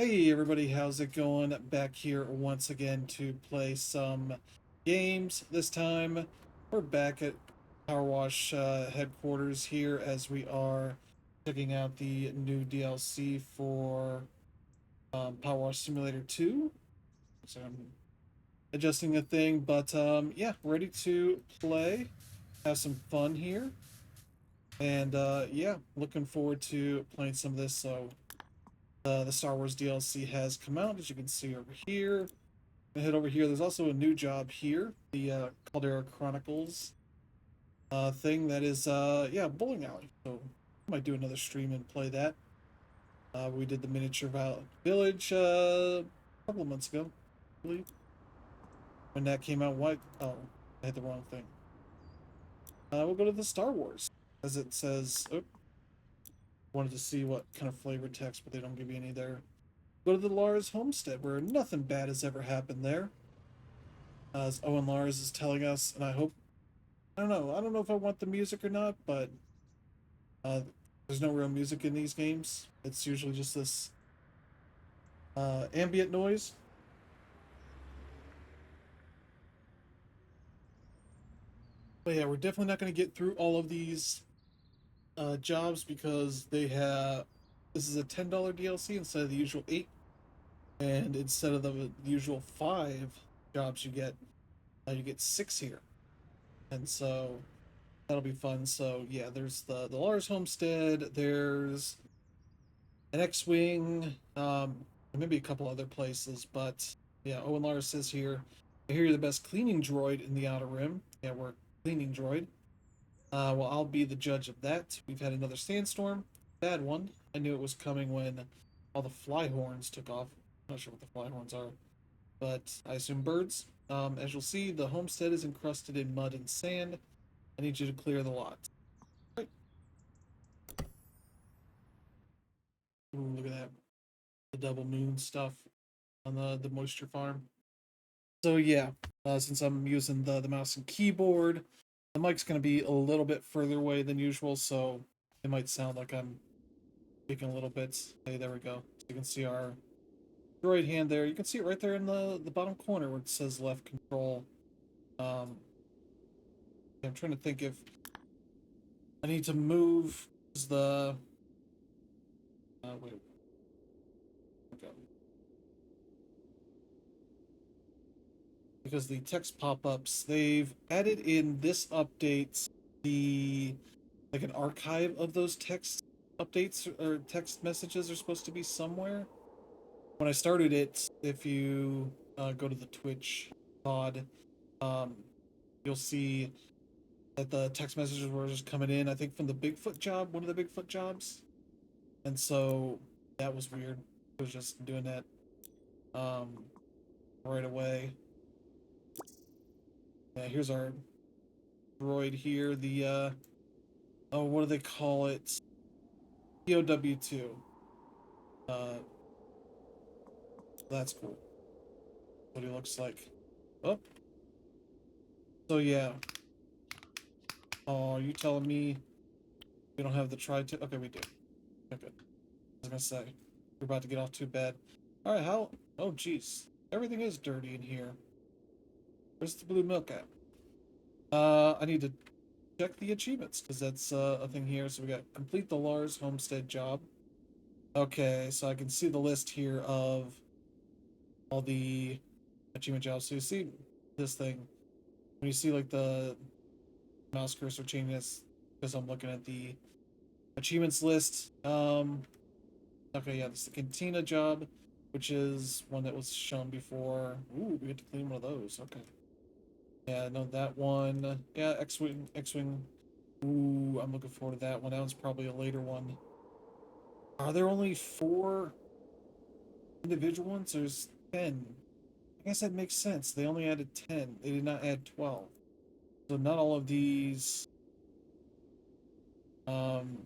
Hey everybody, how's it going? Back here once again to play some games. This time we're back at PowerWash headquarters here as we are checking out the new DLC for PowerWash Simulator 2. So I'm adjusting the thing, but yeah, ready to play, have some fun here. And yeah, looking forward to playing some of this. So the Star Wars DLC has come out, as you can see over here. Head over here. There's also a new job here, the Caldera Chronicles thing that is, yeah, bowling alley. So I might do another stream and play that. We did the miniature village a couple of months ago, I believe. When that came out, what? Oh, I had the wrong thing. We'll go to the Star Wars, as it says. Oh, wanted to see what kind of flavor text, but they don't give you any there. Go to the Lars homestead, where nothing bad has ever happened there. As Owen Lars is telling us, and I don't know. I don't know if I want the music or not, but uh, there's no real music in these games. It's usually just this ambient noise. But yeah, we're definitely not going to get through all of these jobs because they have. This is a $10 DLC instead of the usual 8, and instead of the usual 5 jobs you get 6 here, and so that'll be fun. So yeah, there's the Lars Homestead. There's an X-wing, maybe a couple other places, but yeah, Owen Lars says here, I hear you're the best cleaning droid in the Outer Rim. Yeah, we're a cleaning droid. Well, I'll be the judge of that. We've had another sandstorm, bad one. I knew it was coming when all the fly horns took off. I'm not sure what the fly horns are, but I assume birds. As you'll see, the homestead is encrusted in mud and sand. I need you to clear the lot. Right. Ooh, look at that. The double moon stuff on the moisture farm. So yeah, since I'm using the mouse and keyboard, the mic's going to be a little bit further away than usual, so it might sound like I'm speaking a little bit. Hey, there we go. So you can see our droid hand there. You can see it right there in the bottom corner where it says left control. Um, I'm trying to think if I need to move the. Wait. Okay. Because the text pop-ups, they've added in this update the like an archive of those text updates or text messages are supposed to be somewhere. When I started it, if you go to the Twitch pod, um, you'll see that the text messages were just coming in, I think from the Bigfoot job, one of the Bigfoot jobs. And so that was weird. It was just doing that um, right away. Yeah, here's our droid here. The, oh, what do they call it? POW2. Uh, that's cool. What he looks like. Oh, so yeah. Oh, are you telling me we don't have the tri-tip? Okay, we do. Okay, good. I was gonna say we're about to get off too bad. All right, how? Oh, jeez, everything is dirty in here. Where's the blue milk at? I need to check the achievements because that's a thing here. So we got complete the Lars homestead job. Okay, so I can see the list here of all the achievement jobs. So you see this thing when you see like the mouse cursor changing this because I'm looking at the achievements list. Okay, yeah, this is the cantina job, which is one that was shown before. Ooh, we had to clean one of those. Okay. Yeah, no, that one. Yeah, X-wing, X-wing. Ooh, I'm looking forward to that one. That one's probably a later one. Are there only 4 individual ones? There's 10. I guess that makes sense. They only added 10. They did not add 12. So not all of these. Um,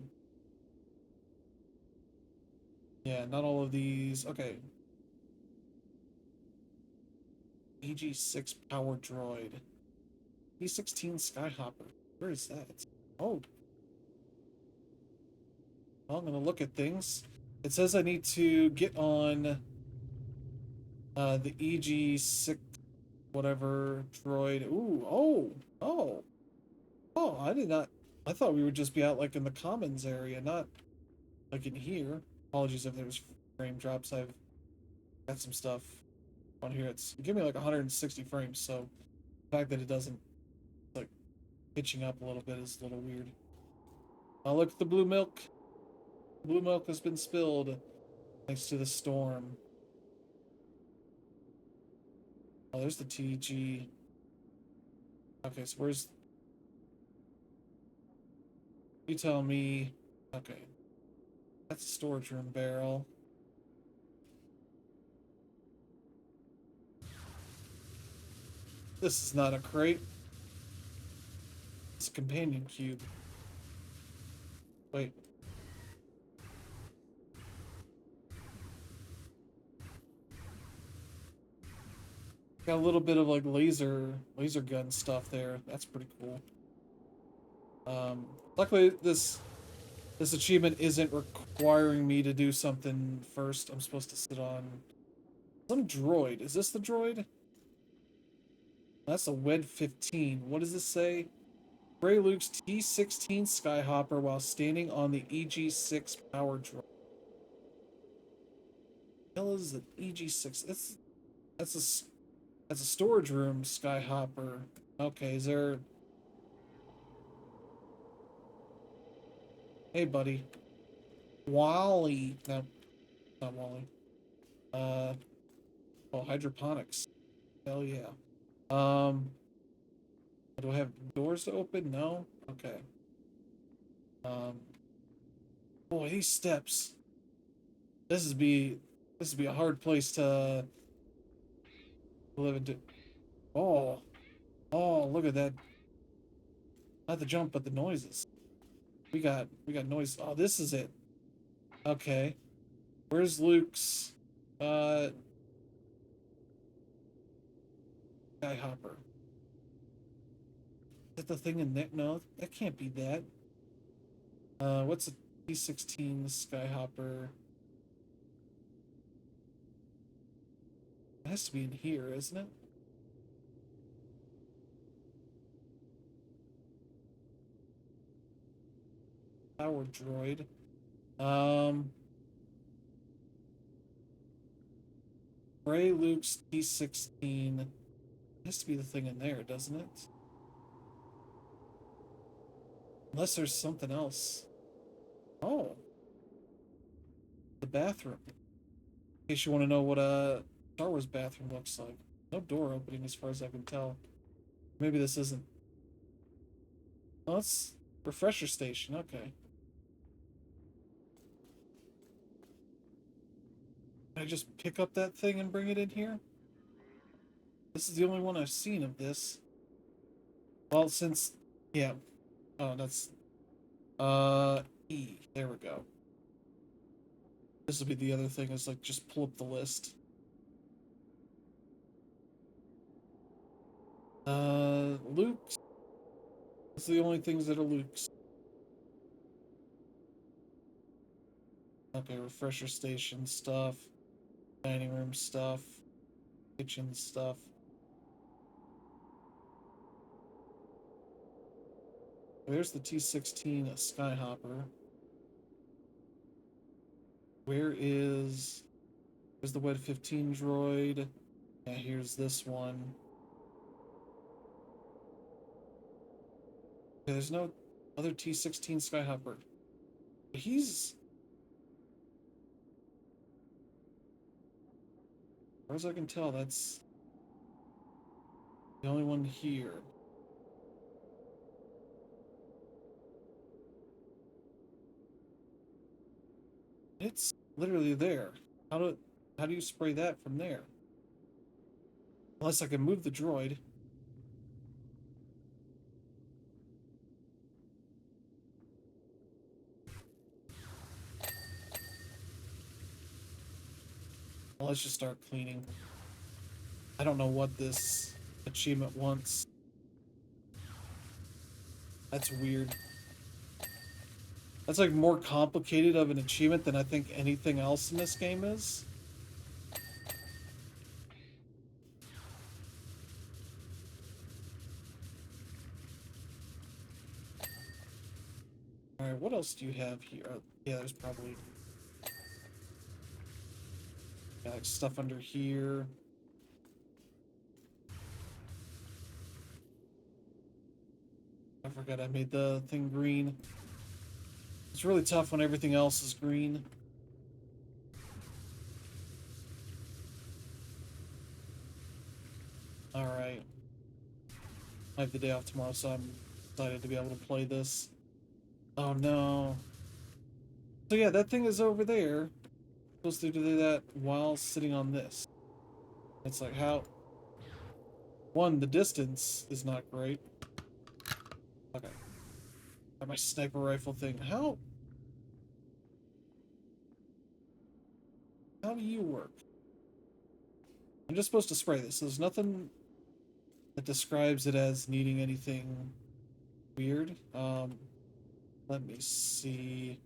yeah, not all of these. Okay. EG6 power droid. E16 Skyhopper. Where is that? Oh, well, I'm gonna look at things. It says I need to get on the EG6 whatever droid. Ooh, oh, I did not. I thought we would just be out like in the commons area, not like in here. Apologies if there's frame drops. I've got some stuff on here. It's give me like 160 frames, so the fact that it doesn't like pitching up a little bit is a little weird. Oh, look at the blue milk. Blue milk has been spilled thanks to the storm. Oh, there's the TG. Okay, so where's... You tell me... Okay. That's a storage room barrel. This is not a crate. It's a companion cube. Wait. Got a little bit of like laser gun stuff there. That's pretty cool. Luckily this achievement isn't requiring me to do something first. I'm supposed to sit on some droid. Is this the droid? That's a WED 15. What does this say? Gray Luke's T-16 Skyhopper while standing on the EG-6 power droid. What the hell is the EG-6? That's a storage room Skyhopper. Okay, is there... Hey, buddy. Wally. No, not Wally. Oh, hydroponics. Hell yeah. Do I have doors to open? No? Okay. Boy, these steps. This would be a hard place to live into. Oh. Oh, look at that. Not the jump, but the noises. We got noise. Oh, this is it. Okay. Where's Luke's Skyhopper? Is that the thing in there? No, that can't be that. What's a T-16 Skyhopper? It has to be in here, isn't it? Power droid. Gray Luke's T-16. It has to be the thing in there, doesn't it? Unless there's something else. Oh. The bathroom. In case you want to know what a Star Wars bathroom looks like. No door opening as far as I can tell. Maybe this isn't. Oh, it's refresher station. Okay. Can I just pick up that thing and bring it in here? This is the only one I've seen of this. Well, since... Yeah. Oh, that's... E. There we go. This will be the other thing, is like, just pull up the list. Luke's. That's the only things that are Luke's. Okay, refresher station stuff. Dining room stuff. Kitchen stuff. There's the T-16 Skyhopper. Where's the WED 15 droid? Yeah, here's this one. Okay, there's no other T-16 Skyhopper. He's... As far as I can tell, that's the only one here. It's literally there. How do you spray that from there? Unless I can move the droid. Well, let's just start cleaning. I don't know what this achievement wants. That's weird. That's like more complicated of an achievement than I think anything else in this game is. Alright, what else do you have here? Yeah, there's probably like stuff under here. I forgot I made the thing green. It's really tough when everything else is green. Alright. I have the day off tomorrow, so I'm excited to be able to play this. Oh no. So yeah, that thing is over there. I'm supposed to do that while sitting on this. It's like how... One, the distance is not great. Okay. Got my sniper rifle thing. How do you work? I'm just supposed to spray this. There's nothing that describes it as needing anything weird. Let me see.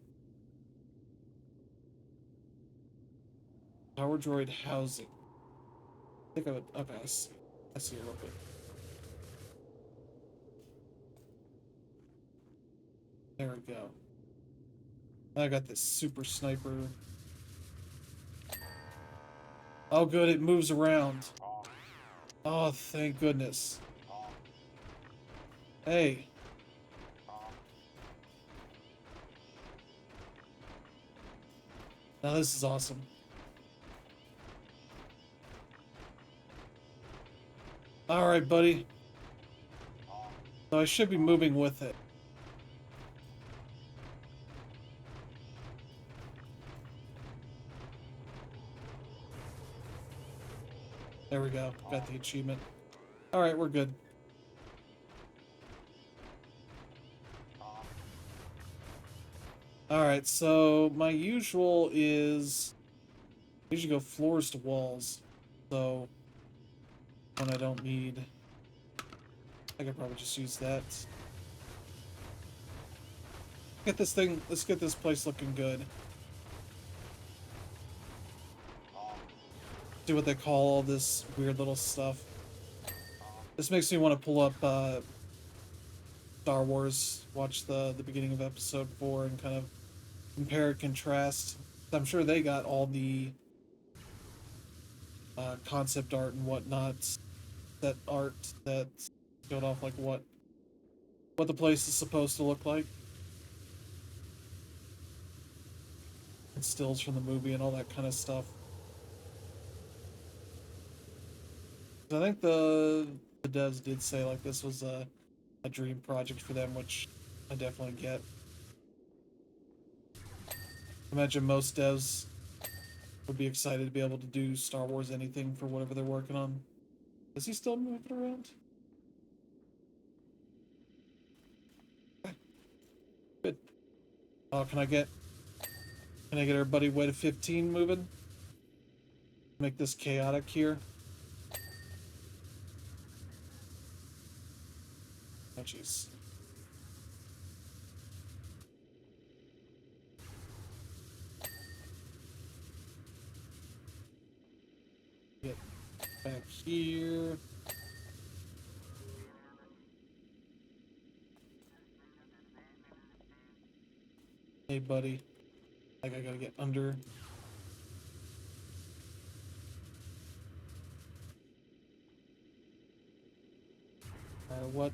Power droid housing. I think I would. Okay, I see a little bit. There we go. I got this super sniper. Oh, good, it moves around. Oh, thank goodness. Hey. Now this is awesome. Alright, buddy. So I should be moving with it. There we go. Got the achievement. Alright, we're good. Alright, so my usual is... I usually go floors to walls. So... when I don't need... I could probably just use that. Get this thing... Let's get this place looking good. Do what they call all this weird little stuff. This makes me want to pull up Star Wars, watch the beginning of episode 4 and kind of compare and contrast. I'm sure they got all the concept art and whatnot, that art that showed off like what the place is supposed to look like. And stills from the movie and all that kind of stuff. I think the devs did say like this was a dream project for them, which I definitely get. Imagine most devs would be excited to be able to do Star Wars anything for whatever they're working on. Is he still moving around? Okay. Good. Oh, can I get everybody way to 15 moving? Make this chaotic here. Oh, jeez. Get back here. Hey, buddy. Like, I gotta get under. What?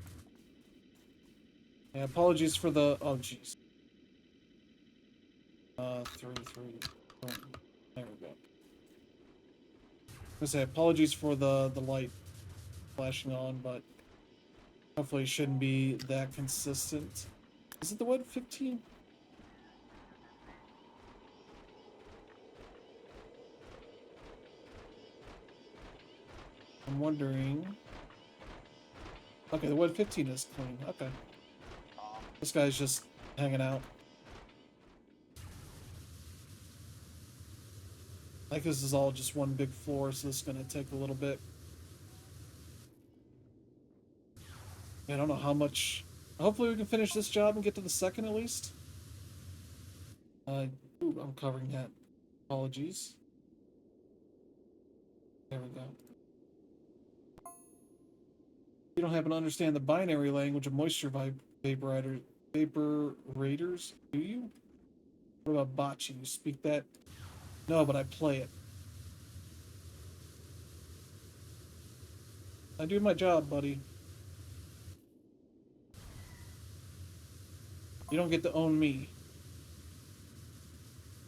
Yeah, apologies for the... Oh, jeez. 3. Oh, there we go. I'm gonna say apologies for the light flashing on, but hopefully it shouldn't be that consistent. Is it the 115? I'm wondering... Okay, the 115 is clean. Okay. This guy's just hanging out. Like this is all just one big floor, so this is gonna take a little bit. I don't know how much... Hopefully we can finish this job and get to the second at least. Uh, I'm covering that. Apologies. There we go. You don't happen to understand the binary language of moisture vaporators, do you? What about bocce? You speak that? No, but I play it. I do my job, buddy. You don't get to own me.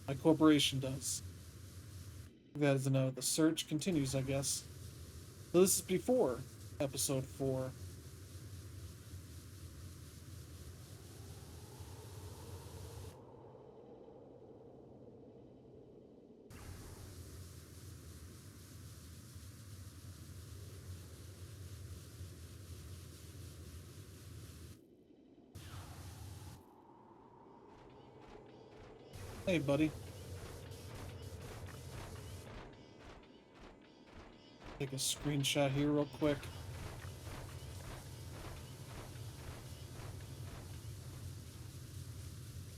My corporation does. That is a no. The search continues, I guess. So this is before episode 4. Hey, buddy. Take a screenshot here real quick.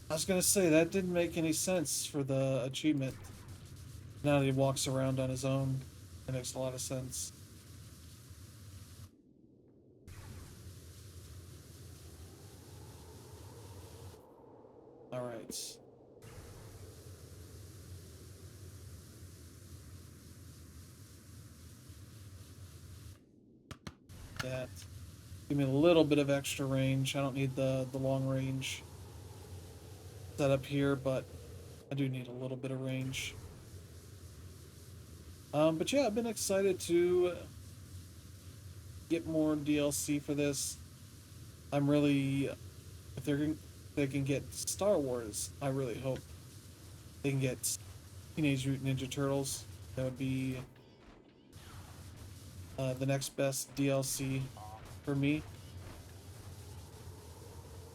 I was gonna say, that didn't make any sense for the achievement. Now that he walks around on his own, it makes a lot of sense. Alright. That. Give me a little bit of extra range. I don't need the long range setup here, but I do need a little bit of range. But yeah, I've been excited to get more DLC for this. I'm really, if they can get Star Wars, I really hope they can get Teenage Mutant Ninja Turtles. That would be the next best DLC for me.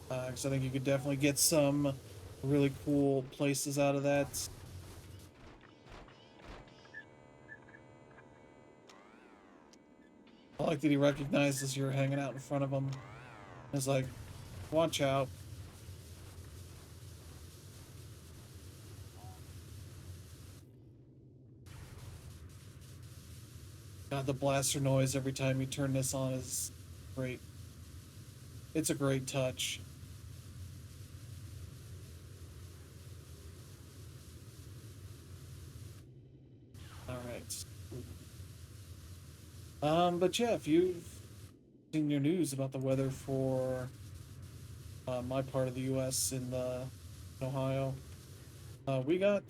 Because I think you could definitely get some really cool places out of that. I like that he recognizes you're hanging out in front of him. It's like, watch out. God, the blaster noise every time you turn this on is great. It's a great touch. Alright. But yeah, if you've seen your news about the weather for my part of the U.S. in Ohio, we got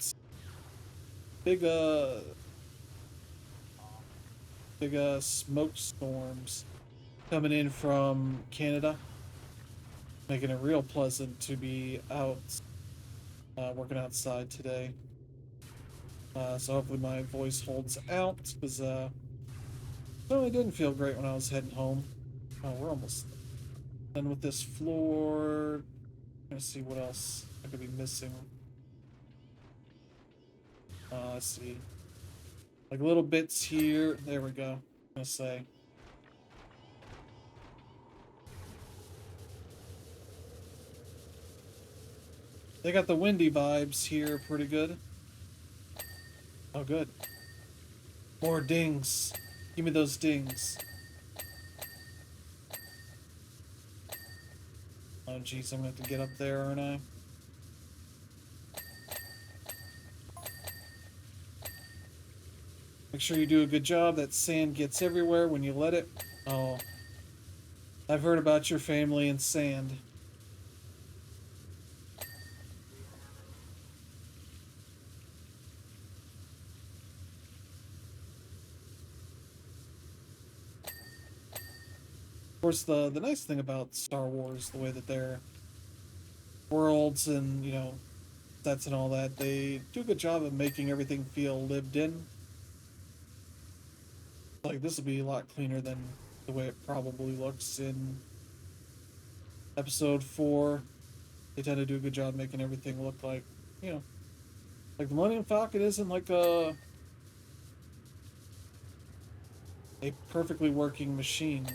big, smoke storms coming in from Canada, making it real pleasant to be out working outside today. So hopefully my voice holds out, because no, it didn't feel great when I was heading home. Oh, we're almost done with this floor. Gonna see what else I could be missing. Let's see. Like little bits here. There we go. I'm gonna say. They got the windy vibes here pretty good. Oh, good. More dings. Give me those dings. Oh, jeez, I'm gonna have to get up there, aren't I? Make sure you do a good job. That sand gets everywhere when you let it. Oh, I've heard about your family and sand. Of course, the nice thing about Star Wars, the way that their worlds and, sets and all that, they do a good job of making everything feel lived in. Like, this would be a lot cleaner than the way it probably looks in episode 4. They tend to do a good job making everything look like, you know, like the Millennium Falcon isn't like a perfectly working machine.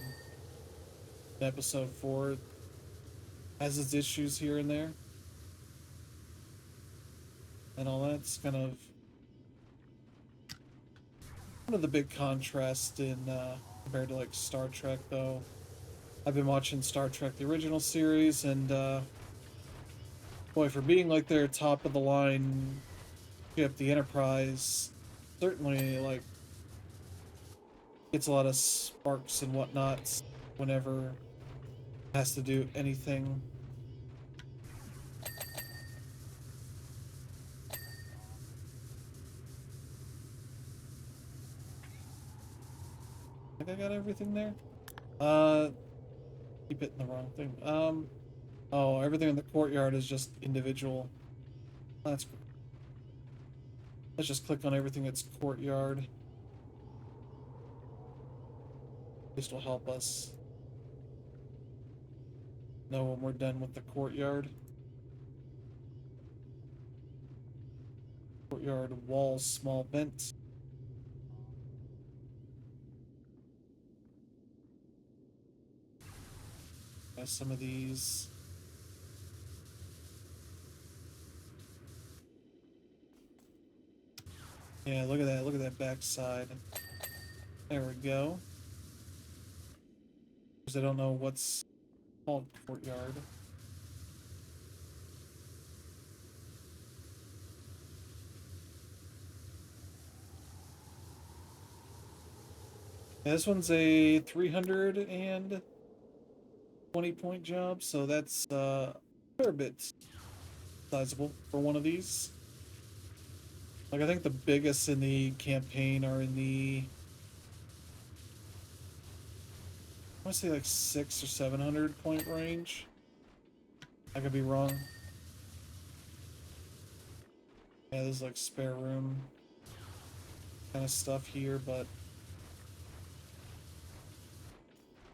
In episode 4 it has its issues here and there. and all that's kind of one of the big contrasts in compared to like Star Trek, though. I've been watching Star Trek the original series, and boy, for being like their top of the line ship, the Enterprise certainly like gets a lot of sparks and whatnot whenever it has to do anything. I think I got everything there. Keep hitting the wrong thing. Oh, everything in the courtyard is just individual. That's cool. Let's just click on everything that's courtyard. This will help us know when we're done with the courtyard. Courtyard walls, small vent. Some of these. Yeah, look at that. Look at that backside. There we go. Because I don't know what's called courtyard. Yeah, this one's a 320 point job, so that's a fair bit sizable for one of these. Like, I think the biggest in the campaign are in the, I want to say like 600 or 700 point range. I could be wrong. Yeah, there's like spare room kind of stuff here, but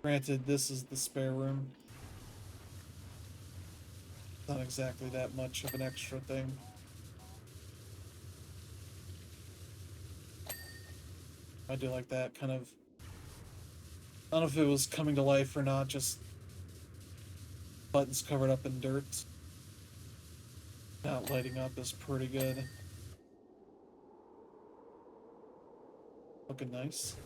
granted, this is the spare room. Not exactly that much of an extra thing. I do like that kind of. I don't know if it was coming to life or not, just buttons covered up in dirt. Not lighting up is pretty good. Looking nice.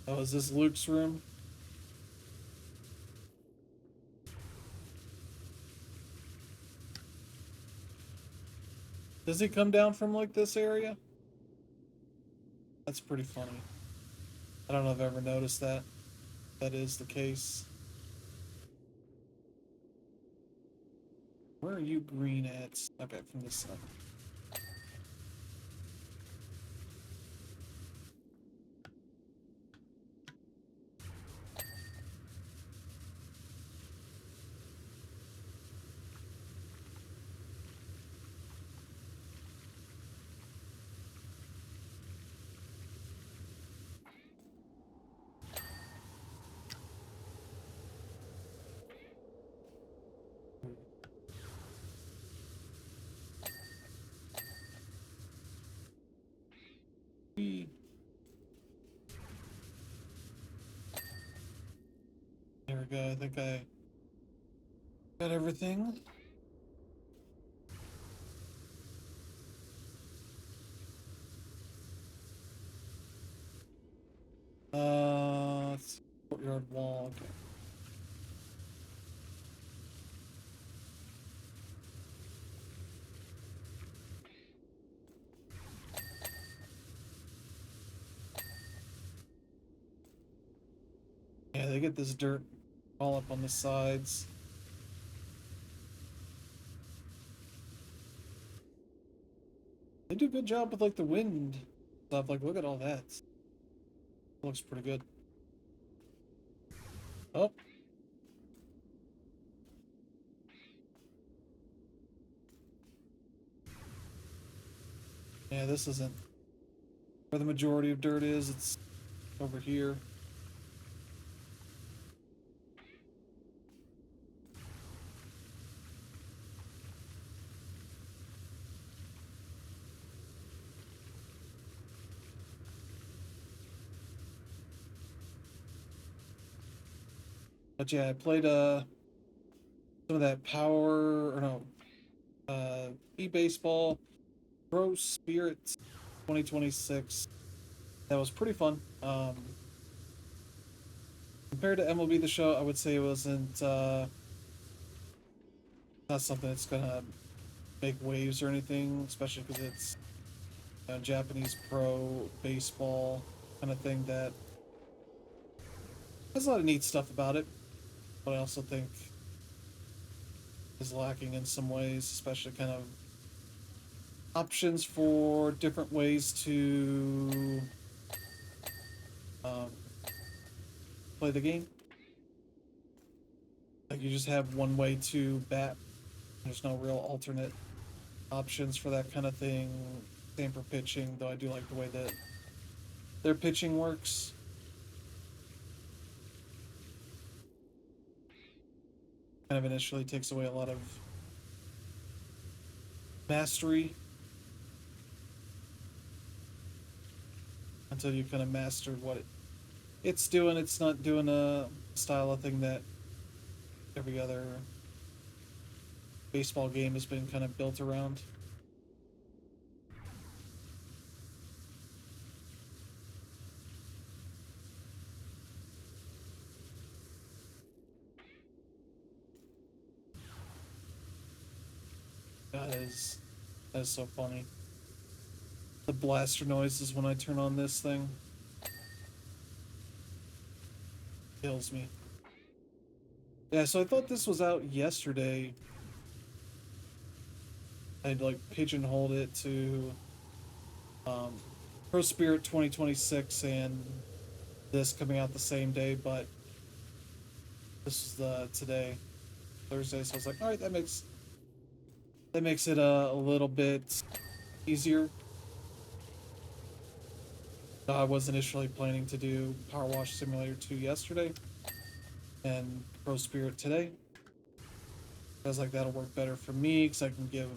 Oh, is this Luke's room? Does he come down from like this area? That's pretty funny. I don't know if I've ever noticed that. That is the case. Where are you green at? Okay, from this side. Whee. There we go. I think I got everything. Let's see. Courtyard wall. Okay. Yeah, they get this dirt all up on the sides. They do a good job with like the wind stuff. Like, look at all that. It looks pretty good. Oh. Yeah, this isn't where the majority of dirt is. It's over here. But yeah, I played some of that power or no e-baseball Pro Spirit 2026. That was pretty fun. Compared to MLB The Show, I would say it wasn't not something that's gonna make waves or anything, especially because it's Japanese pro baseball kind of thing that has a lot of neat stuff about it, but I also think is lacking in some ways, especially kind of options for different ways to um, play the game. Like you just have one way to bat. There's no real alternate options for that kind of thing. Same for pitching, though I do like the way that their pitching works. Kind of initially takes away a lot of mastery until you kind of mastered what it's doing. It's not doing a style of thing that every other baseball game has been kind of built around. That is so funny. The blaster noises when I turn on this thing kills me. Yeah, so I thought this was out yesterday. I'd like pigeonholed it to um, Pro Spirit 2026 and this coming out the same day, but this is the today, Thursday. So I was like, all right, that makes it a little bit easier. I was initially planning to do PowerWash Simulator 2 yesterday and Pro Spirit today. I was like, that'll work better for me because I can give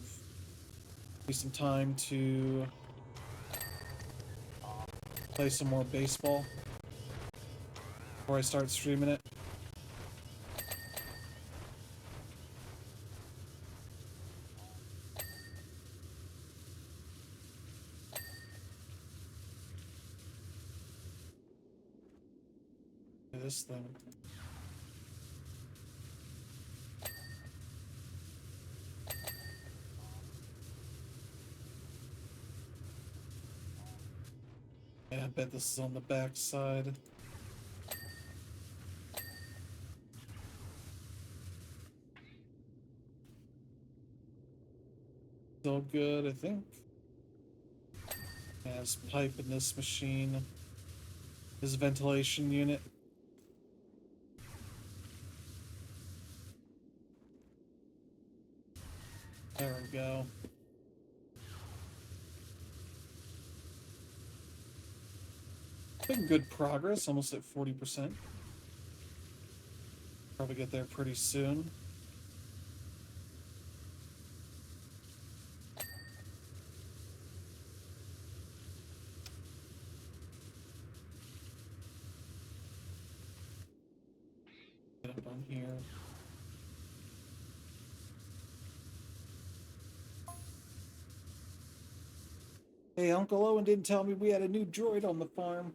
me some time to play some more baseball before I start streaming it. This thing. Yeah, I bet this is on the back side. Still good, I think. Yeah, there's pipe in this machine. This ventilation unit. There we go. Making good progress, almost at 40%. Probably get there pretty soon. Get up on here. Hey, Uncle Owen didn't tell me we had a new droid on the farm.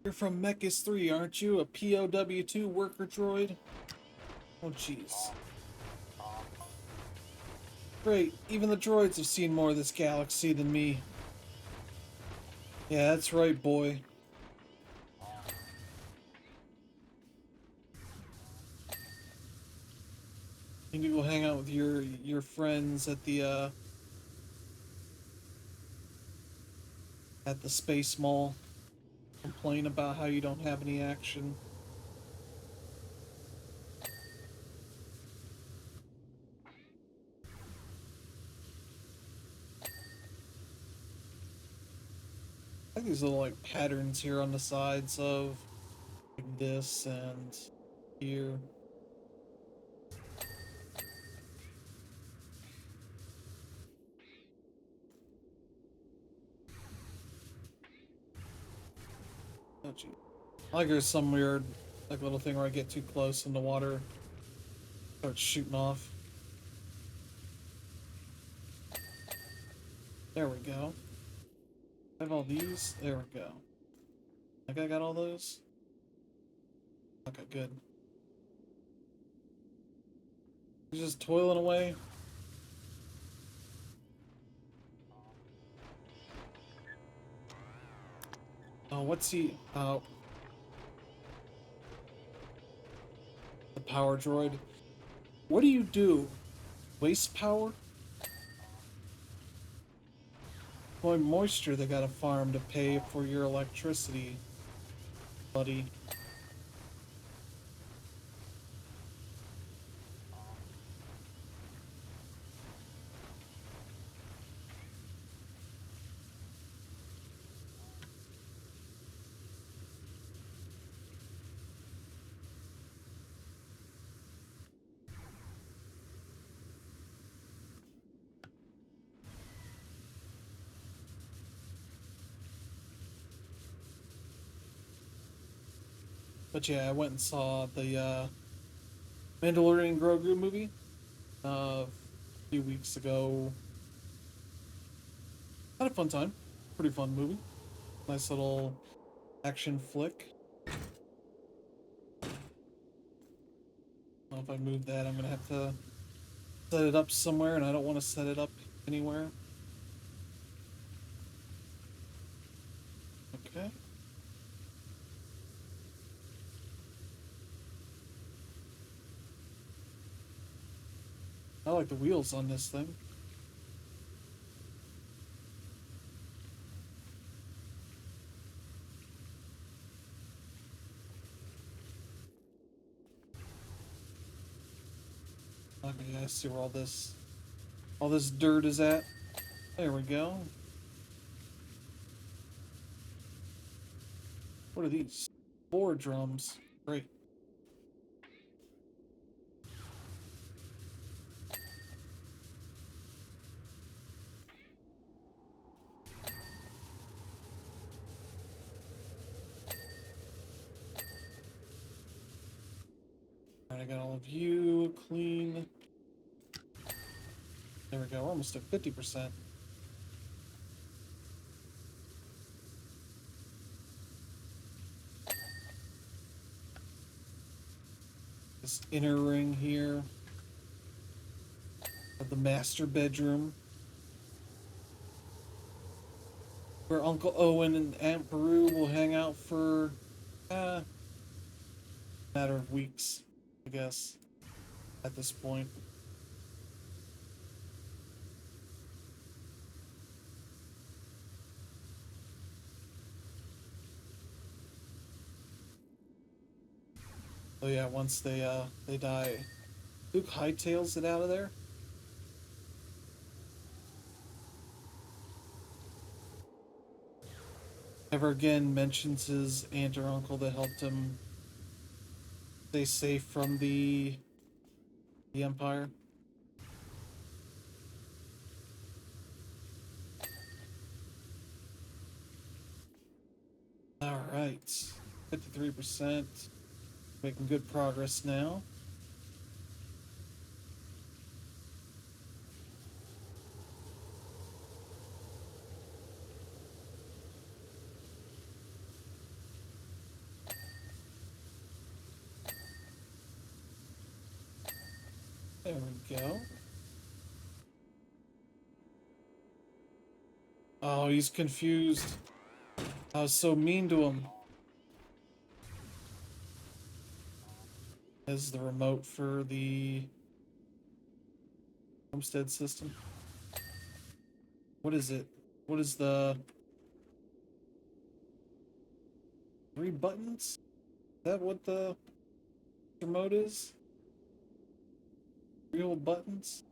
You're from Mechas 3, aren't you? A POW2 worker droid? Oh, jeez. Great, even the droids have seen more of this galaxy than me. Yeah, that's right, boy. You can go hang out with your friends at the space mall. Complain about how you don't have any action. I like these little like patterns here on the sides of like this and here. Oh, gee. I like there's some weird, like, little thing where I get too close and the water starts shooting off. There we go. I have all these. There we go. Like I got all those? Okay, good. He's just toiling away. Oh, what's he? Oh. The power droid. What do you do? Waste power? Boy, moisture they gotta farm to pay for your electricity, buddy. But yeah, I went and saw the Mandalorian Grogu movie a few weeks ago. Had a fun time. Pretty fun movie. Nice little action flick. I don't know if I move that, I'm gonna have to set it up somewhere, and I don't want to set it up anywhere. Okay. I like the wheels on this thing. Okay, I see where all this dirt is at. There we go. What are these? 4 drums. Great. Alright, I got all of you clean. There we go. We're almost at 50%. This inner ring here of the master bedroom, where Uncle Owen and Aunt Beru will hang out for a matter of weeks, I guess, at this point. So yeah, once they die, Luke hightails it out of there. Never again mentions his aunt or uncle that helped him stay safe from the Empire. All right, 53%. Making good progress now. There we go. Oh, he's confused. I was so mean to him. Is the remote for the homestead system? What is it? What is the 3 buttons? Is that what the remote is? Real buttons?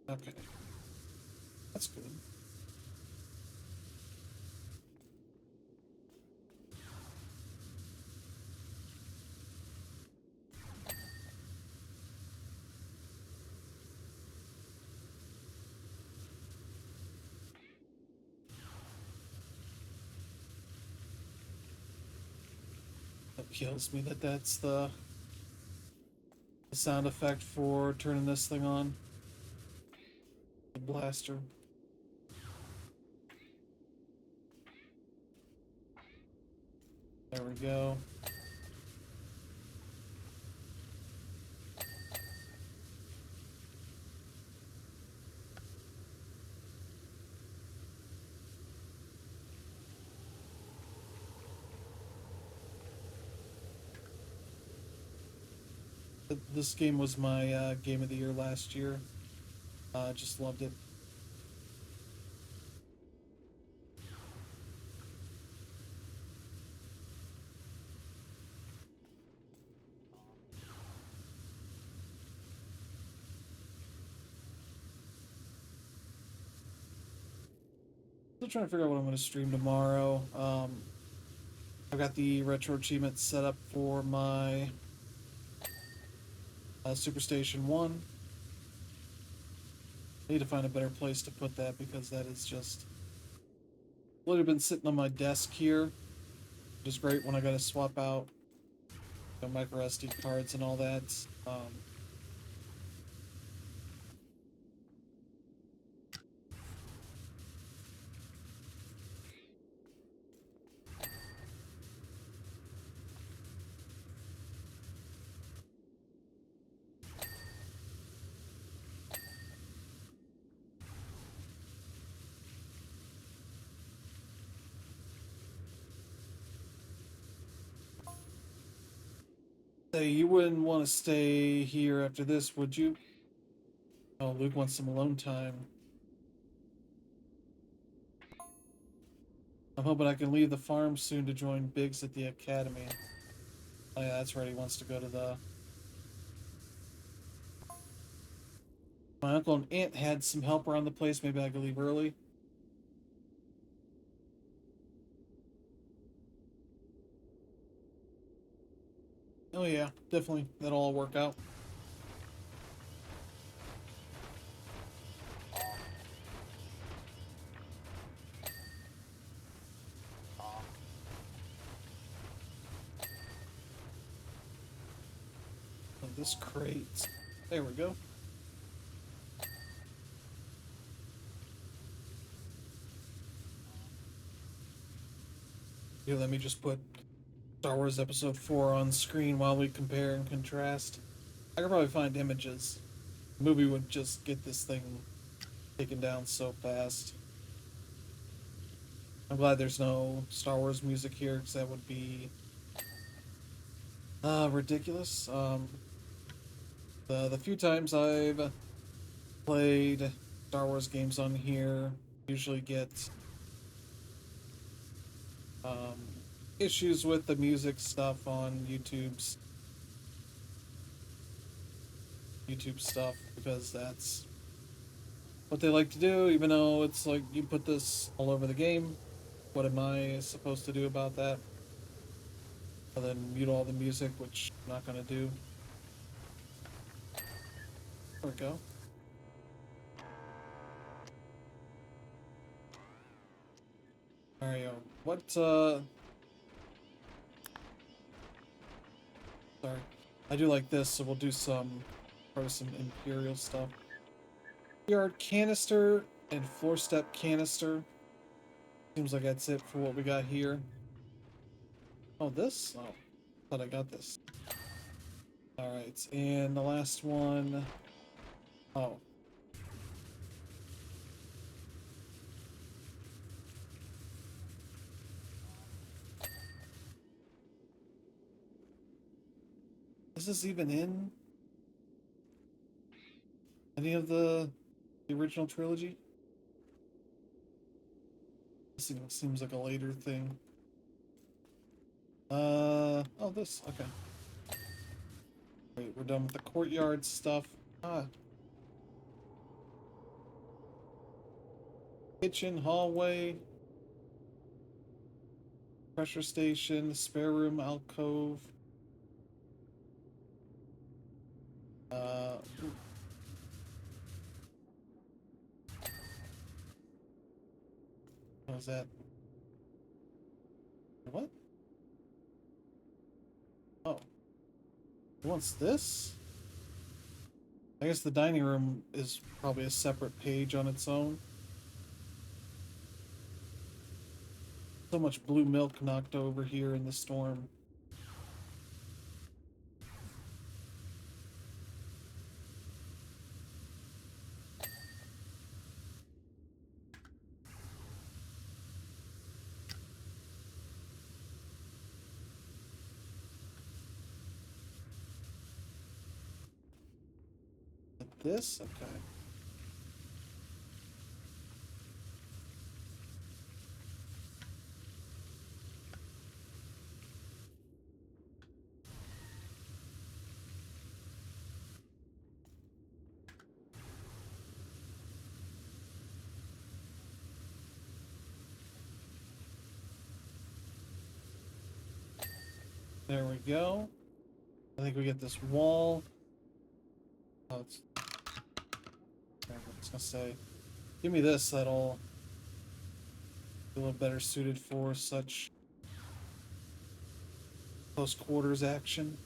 Okay. That's good. That kills me that that's the sound effect for turning this thing on. The blaster. There we go. This game was my game of the year last year. Just loved it. Still trying to figure out what I'm going to stream tomorrow. I've got the retro achievement set up for my Superstation 1. I need to find a better place to put that because that is just literally been sitting on my desk here. Which is great when I got to swap out micro SD cards and all that. Say, you wouldn't want to stay here after this, would you? Oh, Luke wants some alone time. I'm hoping I can leave the farm soon to join Biggs at the academy. Oh yeah, that's right, he wants to go to the... My uncle and aunt had some help around the place, maybe I could leave early. Oh yeah, definitely, that'll all work out. Oh, this crate. There we go. Here, let me just put Star Wars Episode 4 on screen while we compare and contrast. I could probably find images. The movie would just get this thing taken down so fast. I'm glad there's no Star Wars music here, because that would be ridiculous. The few times I've played Star Wars games on here, usually get um, issues with the music stuff on YouTube stuff, because that's what they like to do, even though it's like you put this all over the game. What am I supposed to do about that? Other than mute all the music, which I'm not gonna do. There we go. Alright, what, sorry. I do like this, so we'll do probably some Imperial stuff. Yard canister and floor step canister. Seems like that's it for what we got here. Oh, this? Oh, thought I got this. Alright, and the last one. Oh. Is this even in any of the original trilogy? This seems like a later thing. Oh, this, okay. Wait, we're done with the courtyard stuff. Ah. kitchen, hallway, pressure station, spare room, alcove. What was that? What? Oh. He wants this? I guess the dining room is probably a separate page on its own. So much blue milk knocked over here in the storm. Like this? Okay. There we go. I think we get this wall. Oh, it's... I was gonna say, give me this. That'll be a little better suited for such close quarters action.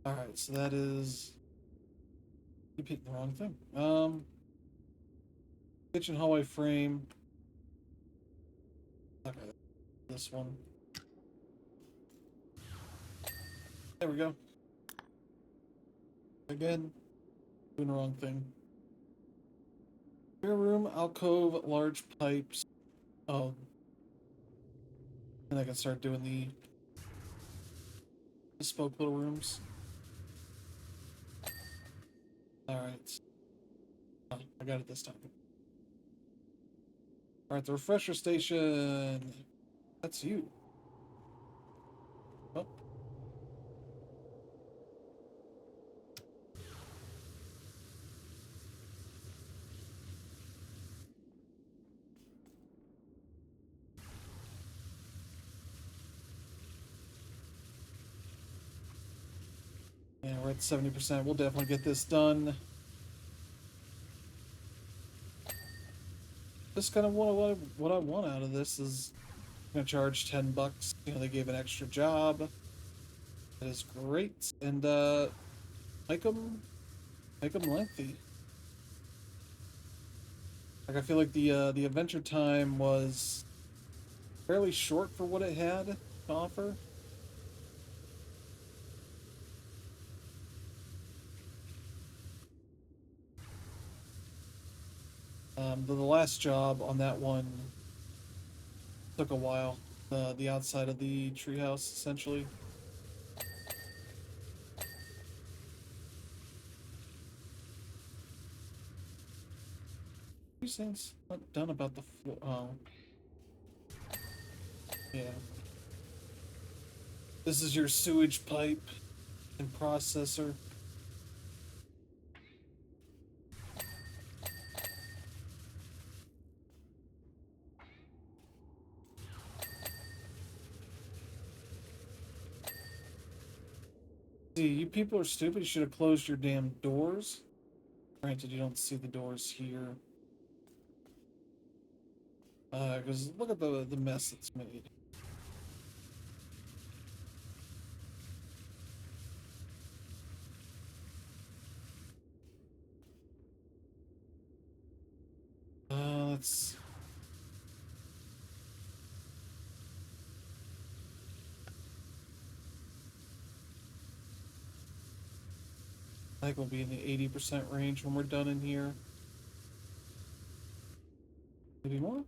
Alright, so that is... You picked the wrong thing. Kitchen hallway frame. Okay, this one. There we go. Again, doing the wrong thing. Spare room, alcove, large pipes. Oh. And I can start doing the bespoke little rooms. Alright. Oh, I got it this time. Alright, the refresher station. That's you. Oh. Yeah, we're at 70%. We'll definitely get this done. Just kind of what I want out of this is I'm gonna charge $10. You know, they gave an extra job. That is great, and make them lengthy. Like I feel like the adventure time was fairly short for what it had to offer. The last job on that one took a while. The outside of the treehouse, essentially. These things not done about the floor. Oh, yeah. This is your sewage pipe and processor. See, you people are stupid. You should have closed your damn doors. Granted, you don't see the doors here. Because look at the mess it's made. Let's... I think we'll be in the 80% range when we're done in here. Maybe more?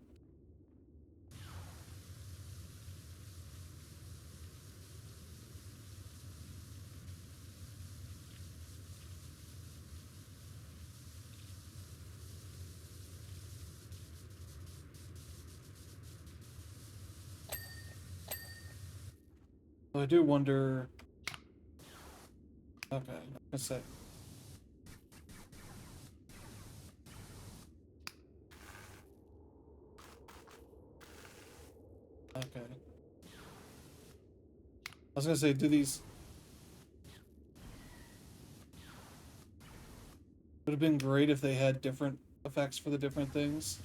So I do wonder... Okay, I say. Okay. I was gonna say, do these... Would have been great if they had different effects for the different things.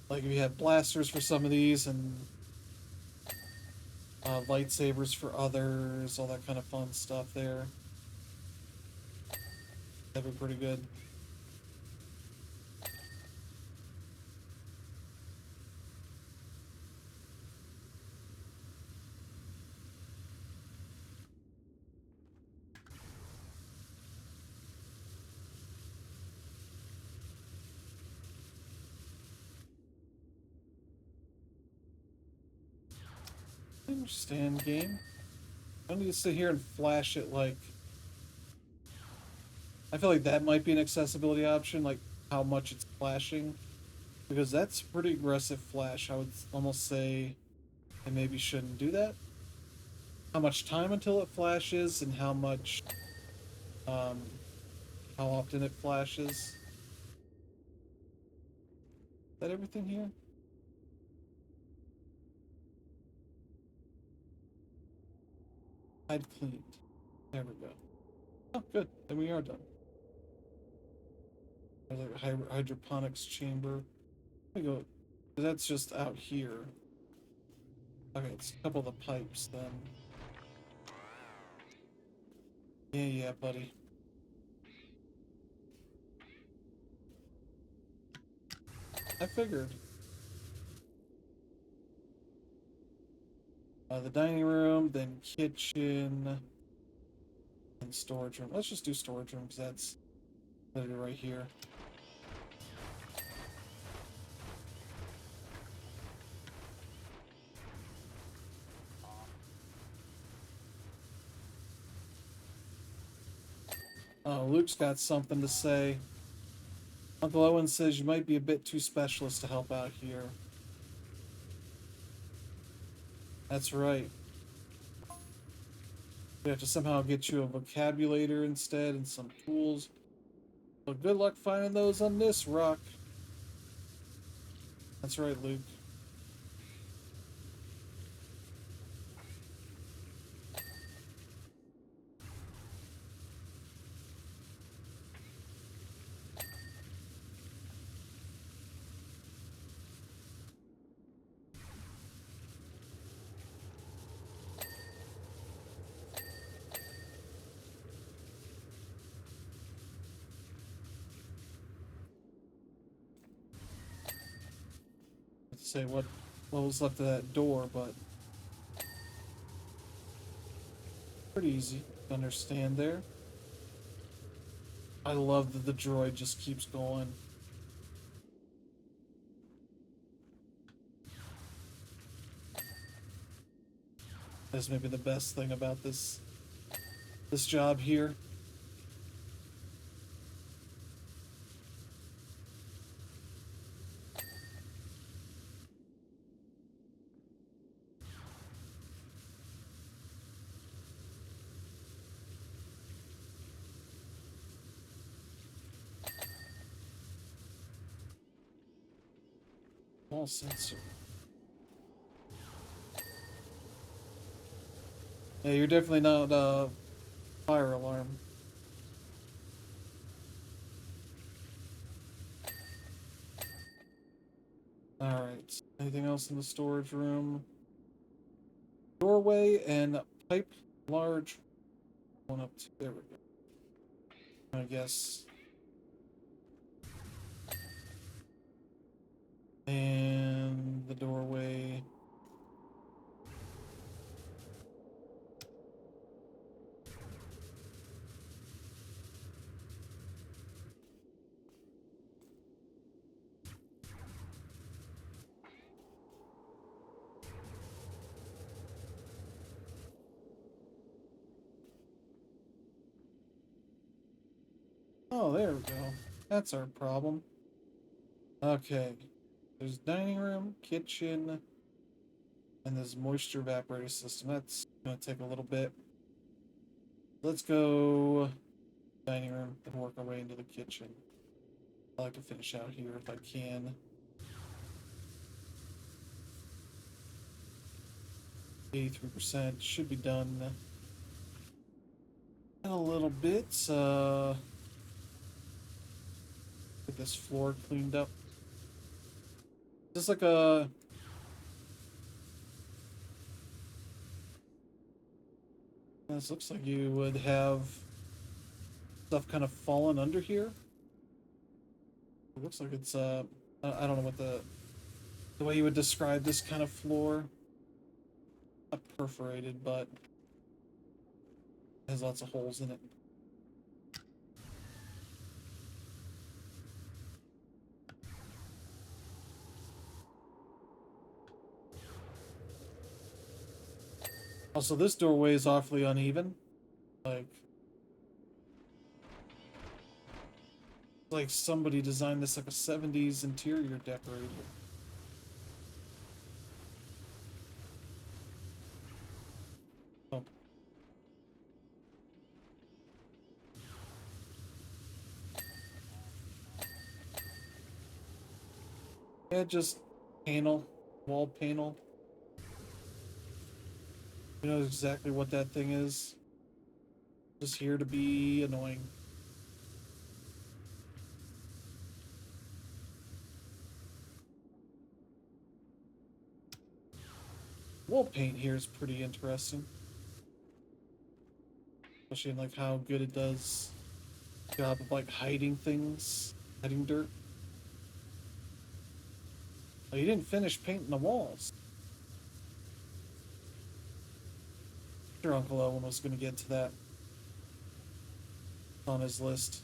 Like if you had blasters for some of these and lightsabers for others, all that kind of fun stuff there. That'd be pretty good. I understand, game. I don't need to sit here and flash it like... I feel like that might be an accessibility option, like how much it's flashing. Because that's pretty aggressive flash. I would almost say I maybe shouldn't do that. How much time until it flashes and how much... Um, how often it flashes. Is that everything here? Hide cleaned. There we go. Oh, good. Then we are done. There's like a hydroponics chamber. Let me go. That's just out here. Okay, it's a couple of the pipes then. Yeah, buddy. I figured. The dining room, then kitchen, and storage room. Let's just do storage room because that's literally right here. Oh, Luke's got something to say. Uncle Owen says you might be a bit too specialist to help out here. That's right. We have to somehow get you a vocabulator instead and some tools. So good luck finding those on this rock. That's right, Luke. Let's say what was left of that door, but pretty easy to understand there. I love that the droid just keeps going. That's maybe the best thing about this job here. All sensor. Yeah, you're definitely not fire alarm. Alright. Anything else in the storage room? Doorway and pipe large one up to there we go. I guess. And the doorway. Oh, there we go. That's our problem. Okay. There's dining room, kitchen, and this moisture evaporator system. That's gonna take a little bit. Let's go dining room and work our way into the kitchen. I like to finish out here if I can. 83% should be done in a little bit. Get this floor cleaned up. Just like a this looks like you would have stuff kind of fallen under here. It looks like it's I don't know what the way you would describe this kind of floor. Not perforated, but it has lots of holes in it. Also, this doorway is awfully uneven. Like somebody designed this like a 70s interior decorator. Oh. Yeah, just panel, wall panel. Who knows exactly what that thing is? Just here to be annoying. Wall paint here is pretty interesting. Especially in like how good it does the job of like hiding things, hiding dirt. Oh, you didn't finish painting the walls. Sure, Uncle Owen was going to get to that on his list.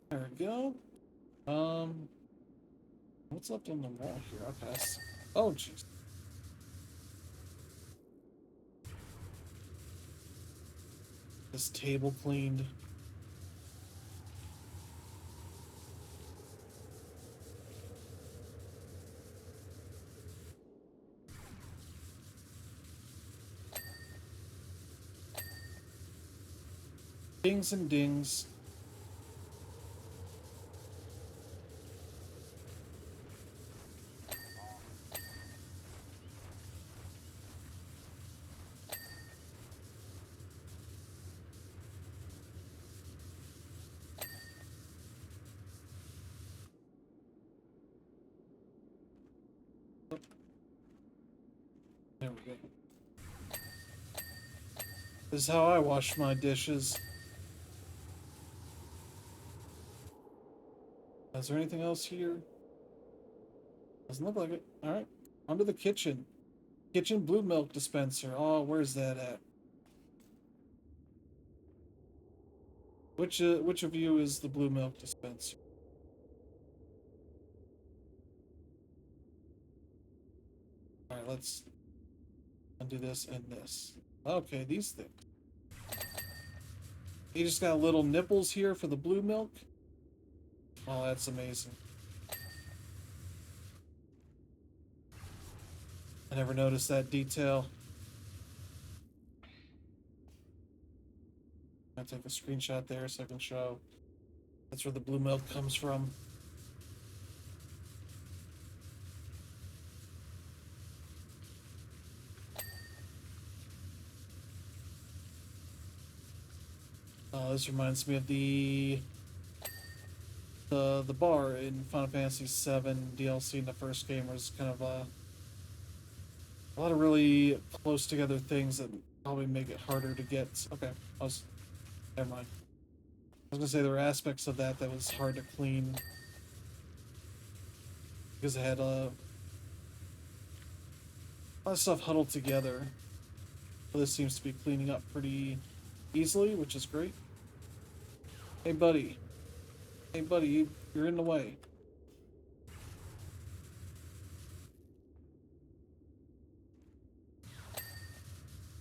There we go. What's left on the wall here? I'll pass. Oh, jeez. This table cleaned. Dings and dings. There we go. This is how I wash my dishes. Is there anything else here? Doesn't look like it. Alright. Onto the kitchen. Kitchen blue milk dispenser. Oh, where's that at? Which of you is the blue milk dispenser? Alright, let's undo this and this. Okay, these things. You just got little nipples here for the blue milk? Oh, that's amazing. I never noticed that detail. I'll take a screenshot there so I can show. That's where the blue milk comes from. This reminds me of the bar in Final Fantasy VII DLC in the first game was kind of a lot of really close together things that probably make it harder to get. Okay, never mind. I was gonna say there were aspects of that was hard to clean because it had a lot of stuff huddled together. But this seems to be cleaning up pretty easily, which is great. Hey, buddy. Hey, buddy, you're in the way.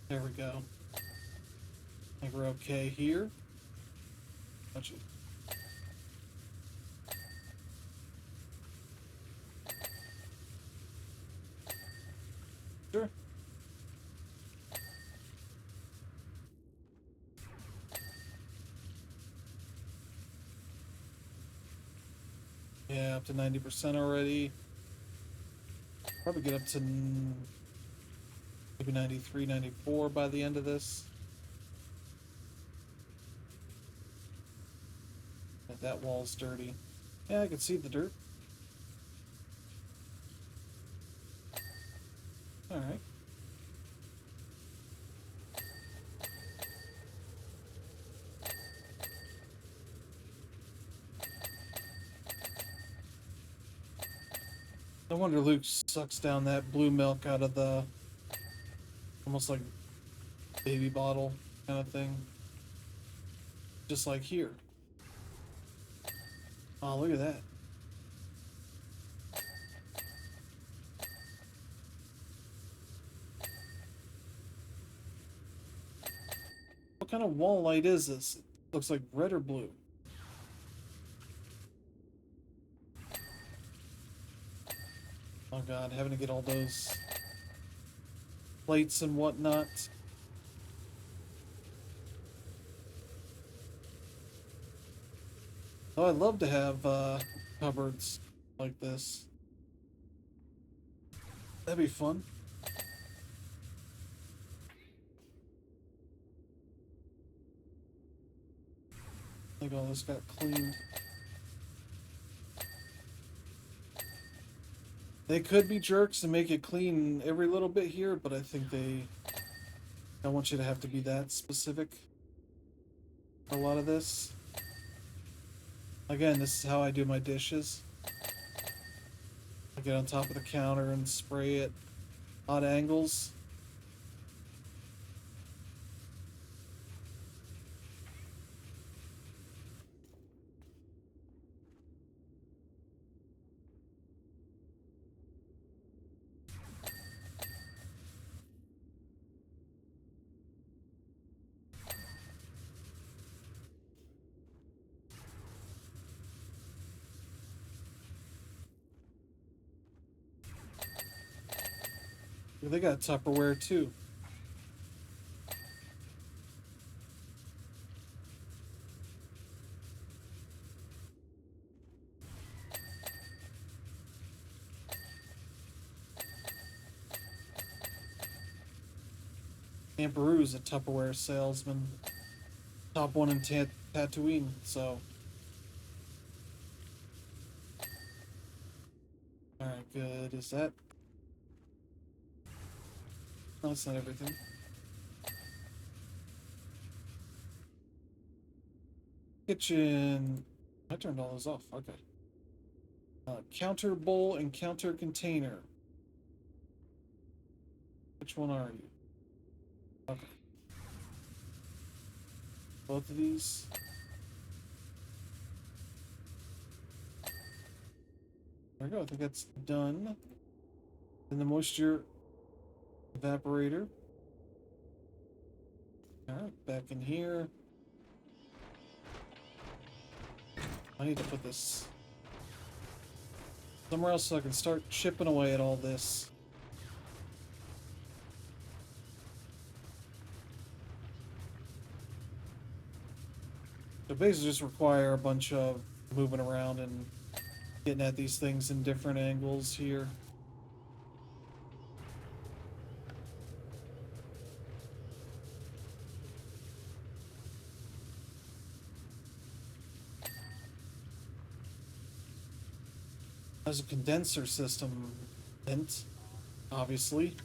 There we go. I think we're okay here. Sure. Yeah, up to 90% already. Probably get up to maybe 93, 94 by the end of this. That wall's dirty. Yeah, I can see the dirt. Alright. No wonder Luke sucks down that blue milk out of the almost like baby bottle kind of thing. Just like here. Oh, look at that. What kind of wall light is this? It looks like red or blue. Oh god, having to get all those plates and whatnot. Oh, I'd love to have cupboards like this. That'd be fun. I think all this got cleaned. They could be jerks and make it clean every little bit here, but I think they don't want you to have to be that specific for a lot of this. Again, this is how I do my dishes. I get on top of the counter and spray it odd angles. They got Tupperware too. Aunt Beru's a Tupperware salesman. Top one in Tatooine, so. Alright, good. Is that... No, that's not everything. Kitchen... I turned all those off. Okay. Counter bowl and counter container. Which one are you? Okay. Both of these. There we go. I think that's done. Then the moisture evaporator. Alright, back in here. I need to put this somewhere else so I can start chipping away at all this. So basically just require a bunch of moving around and getting at these things in different angles here. There's a condenser system vent, obviously.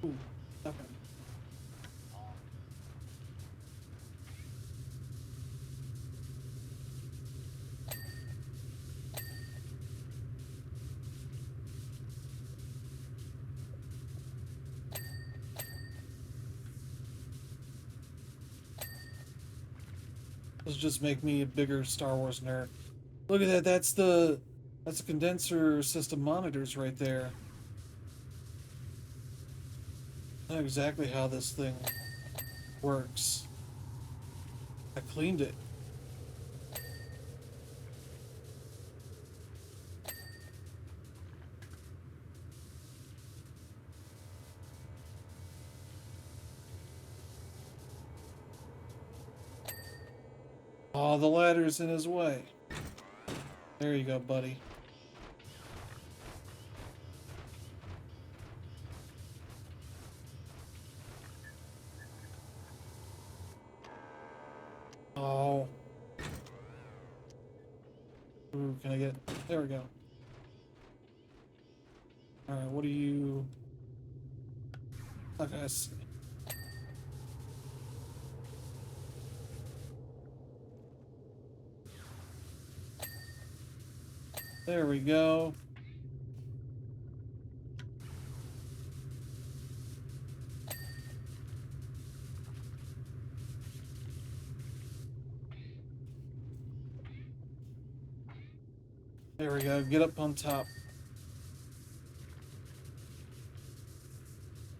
Ooh, okay. This will just make me a bigger Star Wars nerd. Look at that. That's the condenser system monitors right there. I know exactly how this thing works. I cleaned it. Oh, the ladder's in his way. There you go, buddy. Oh. Ooh, can I get... There we go. Alright, what do you... Okay, I see. There we go. There we go. Get up on top.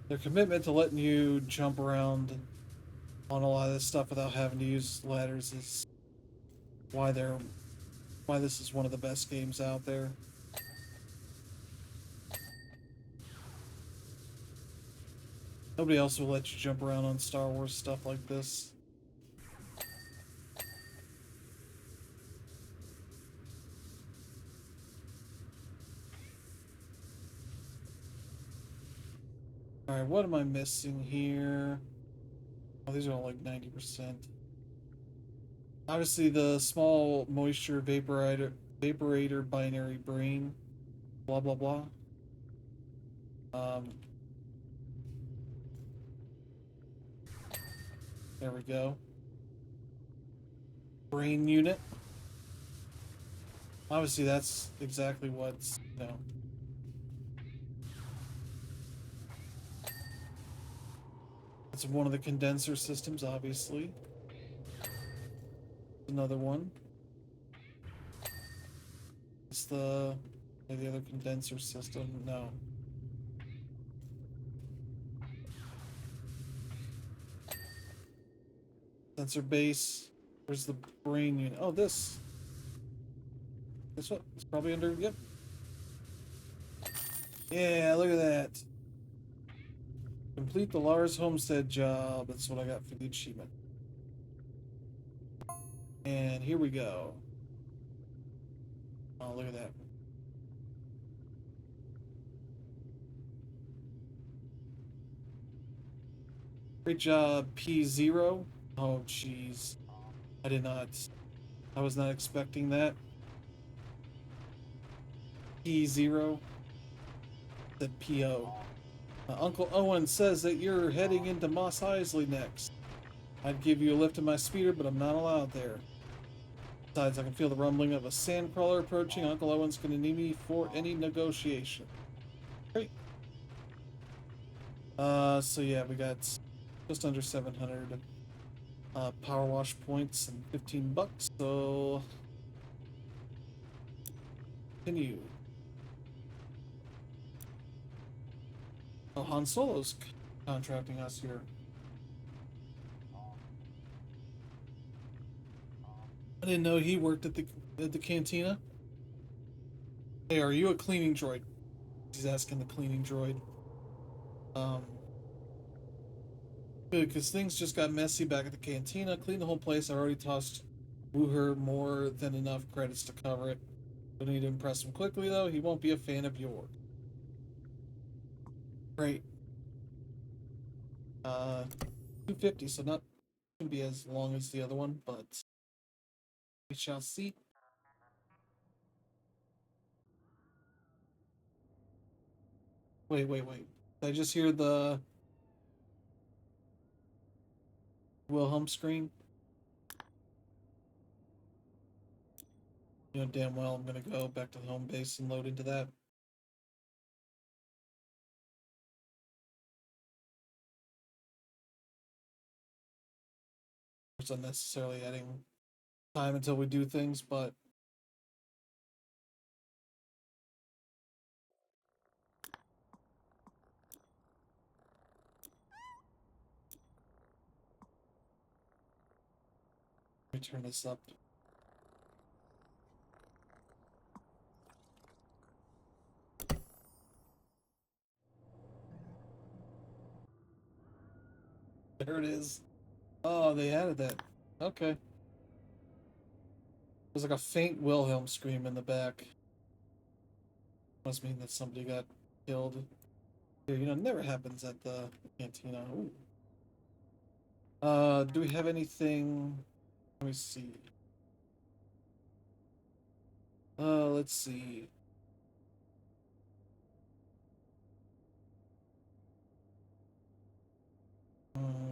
Their commitment to letting you jump around on a lot of this stuff without having to use ladders is why this is one of the best games out there. Nobody else will let you jump around on Star Wars stuff like this. Alright, what am I missing here? Oh, these are all like 90%. Obviously, the small moisture vaporator binary brain, blah blah blah. Um, there we go. Brain unit. Obviously, that's exactly what's, you know. It's one of the condenser systems, obviously. Another one. It's the other condenser system. No. Sensor base. Where's the brain unit? Oh, this. This one. It's probably under. Yep. Yeah, look at that. Complete the Lars Homestead job. That's what I got for the achievement. And here we go. Oh, look at that. Great job, P0. Oh, jeez. I did not. I was not expecting that. P0. The PO. Uncle Owen says that you're heading into Mos Eisley next. I'd give you a lift in my speeder, but I'm not allowed there. Besides, I can feel the rumbling of a sandcrawler approaching. Uncle Owen's going to need me for any negotiation. Great. So yeah, we got just under 700 power wash points and 15 bucks. So continue. Oh, Han Solo's contracting us here. I didn't know he worked at the cantina. Hey, are you a cleaning droid? He's asking the cleaning droid. Good, because things just got messy back at the cantina. Clean the whole place. I already tossed Wooher more than enough credits to cover it. Don't need to impress him quickly, though. He won't be a fan of yours. Great. 250, so not going to be as long as the other one, but we shall see. Wait. Did I just hear the Wilhelm screen? You know damn well I'm going to go back to the home base and load into that. It's unnecessarily adding time until we do things, but let me turn this up. There it is. Oh, they added that. Okay. There's like a faint Wilhelm scream in the back. Must mean that somebody got killed. Here, you know, it never happens at the cantina. Ooh. Do we have anything? Let me see. Let's see.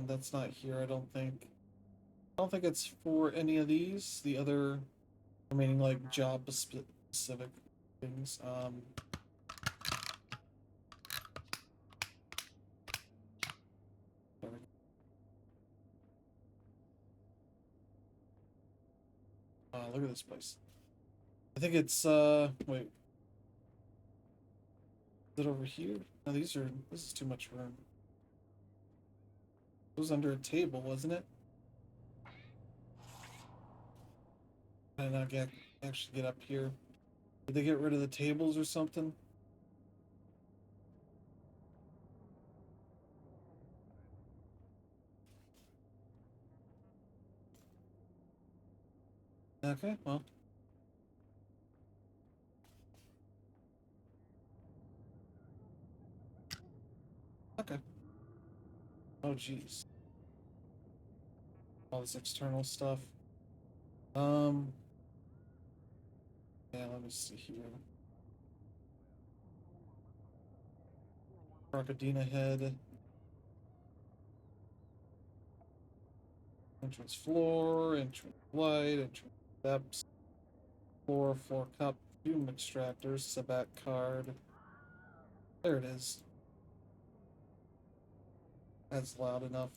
That's not here, I don't think. I don't think it's for any of these. The other remaining, like, job specific things. Look at this place. I think it's, wait. Is it over here? No, this is too much room. It was under a table, wasn't it? Can I not actually get up here? Did they get rid of the tables or something? Okay, well. Okay. Oh, jeez. All this external stuff. Um, yeah, let me see here. Crocodina head. Entrance floor, entrance light, entrance steps, floor cup, fume extractors, Sabat card. There it is. That's loud enough.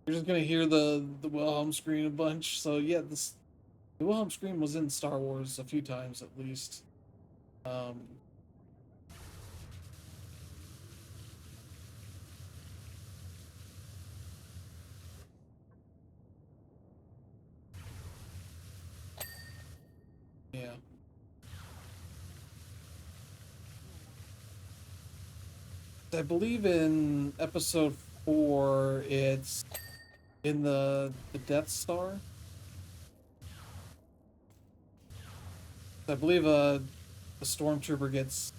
You're just gonna hear the Wilhelm scream a bunch. So yeah, the Wilhelm scream was in Star Wars a few times at least. Um, yeah. I believe in episode 4, it's in the Death Star. I believe a stormtrooper gets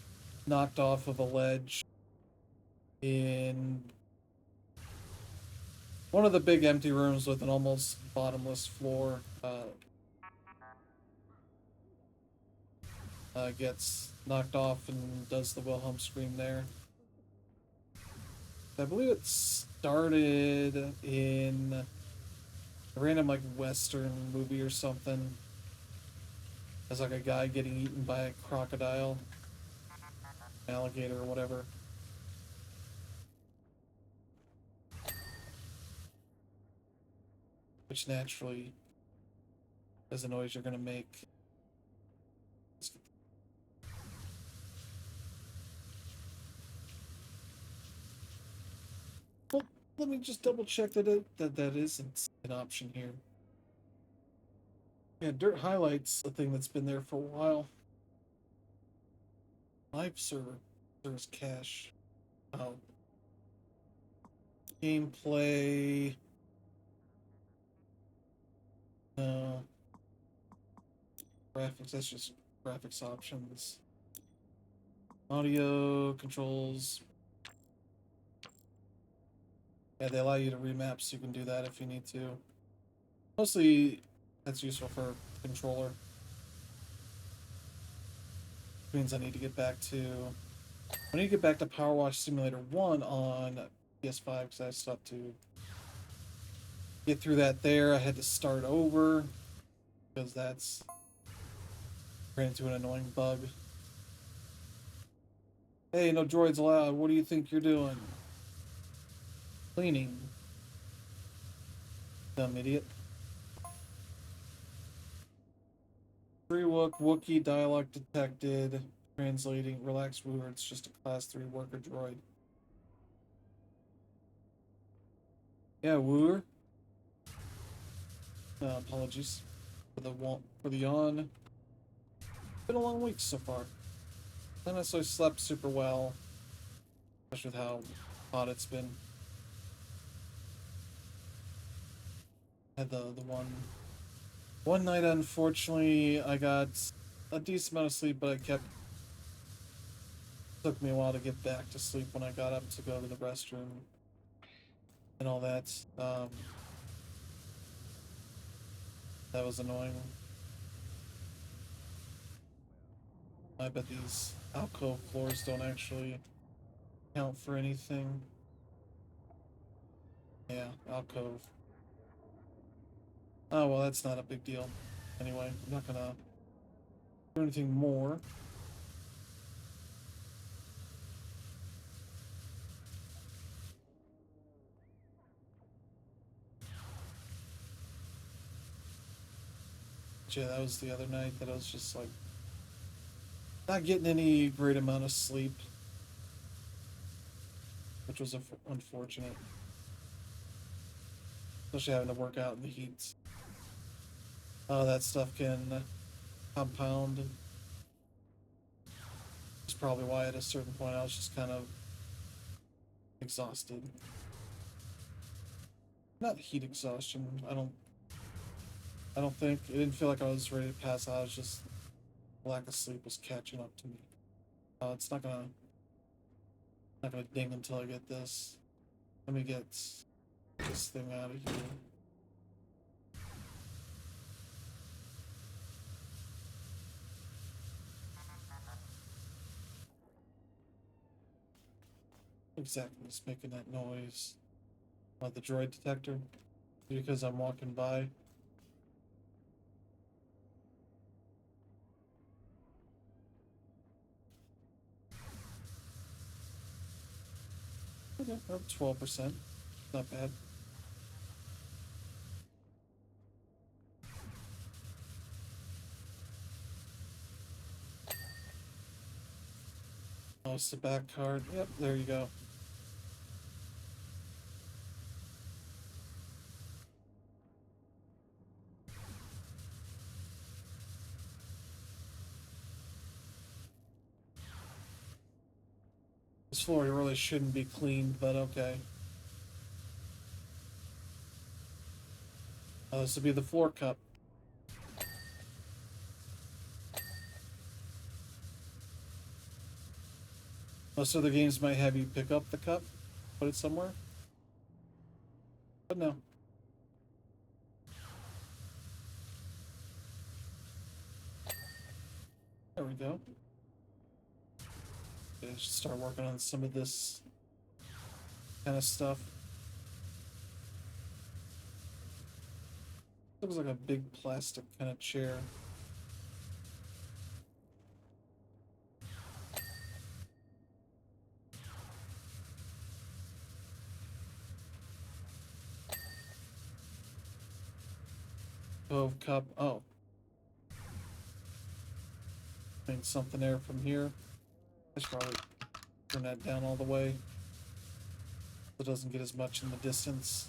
knocked off of a ledge in one of the big empty rooms with an almost bottomless floor. Gets knocked off and does the Wilhelm scream there. I believe it started in a random like Western movie or something. As like a guy getting eaten by a crocodile, alligator, or whatever. Which naturally is the noise you're gonna make. Well, let me just double check that isn't an option here. Yeah, dirt highlights a thing that's been there for a while. Live server serves cache. Oh. Gameplay. No. Graphics, that's just graphics options. Audio controls. Yeah, they allow you to remap, so you can do that if you need to. Mostly, that's useful for controller. Means I need to get back to... I need to get back to PowerWash Simulator 1 on PS5, because I still have to get through that there. I had to start over, because that's... ran into an annoying bug. Hey, no droids allowed. What do you think you're doing? Cleaning. Dumb idiot. Free Wookiee dialogue detected. Translating. Relax, Wooer. It's just a class 3 worker droid. Yeah, Wooer. Apologies for the yawn. Been a long week so far. Not necessarily slept super well, especially with how hot it's been. Had the one night, unfortunately, I got a decent amount of sleep, but took me a while to get back to sleep when I got up to go to the restroom and all that. That was annoying. I bet these alcove floors don't actually count for anything. Yeah, alcove. Oh, well, that's not a big deal. Anyway, I'm not gonna do anything more. But yeah, that was the other night that I was just like not getting any great amount of sleep, which was unfortunate. Especially having to work out in the heat. That stuff can compound. That's probably why at a certain point I was just kind of exhausted. Not heat exhaustion. I don't think it didn't feel like I was ready to pass out. It was just lack of sleep was catching up to me. It's not gonna ding until I get this. Let me get this thing out of here. Exactly, it's making that noise. The droid detector. Because I'm walking by. Okay, 12%. Not bad. Oh, it's the back card. Yep, there you go. This floor really shouldn't be cleaned, but okay. This would be the floor cup. Most other games might have you pick up the cup, put it somewhere. But no. There we go. Okay, I should start working on some of this kind of stuff. Looks like a big plastic kind of chair. Cove cup. Oh. I think something there from here. I should probably turn that down all the way so it doesn't get as much in the distance.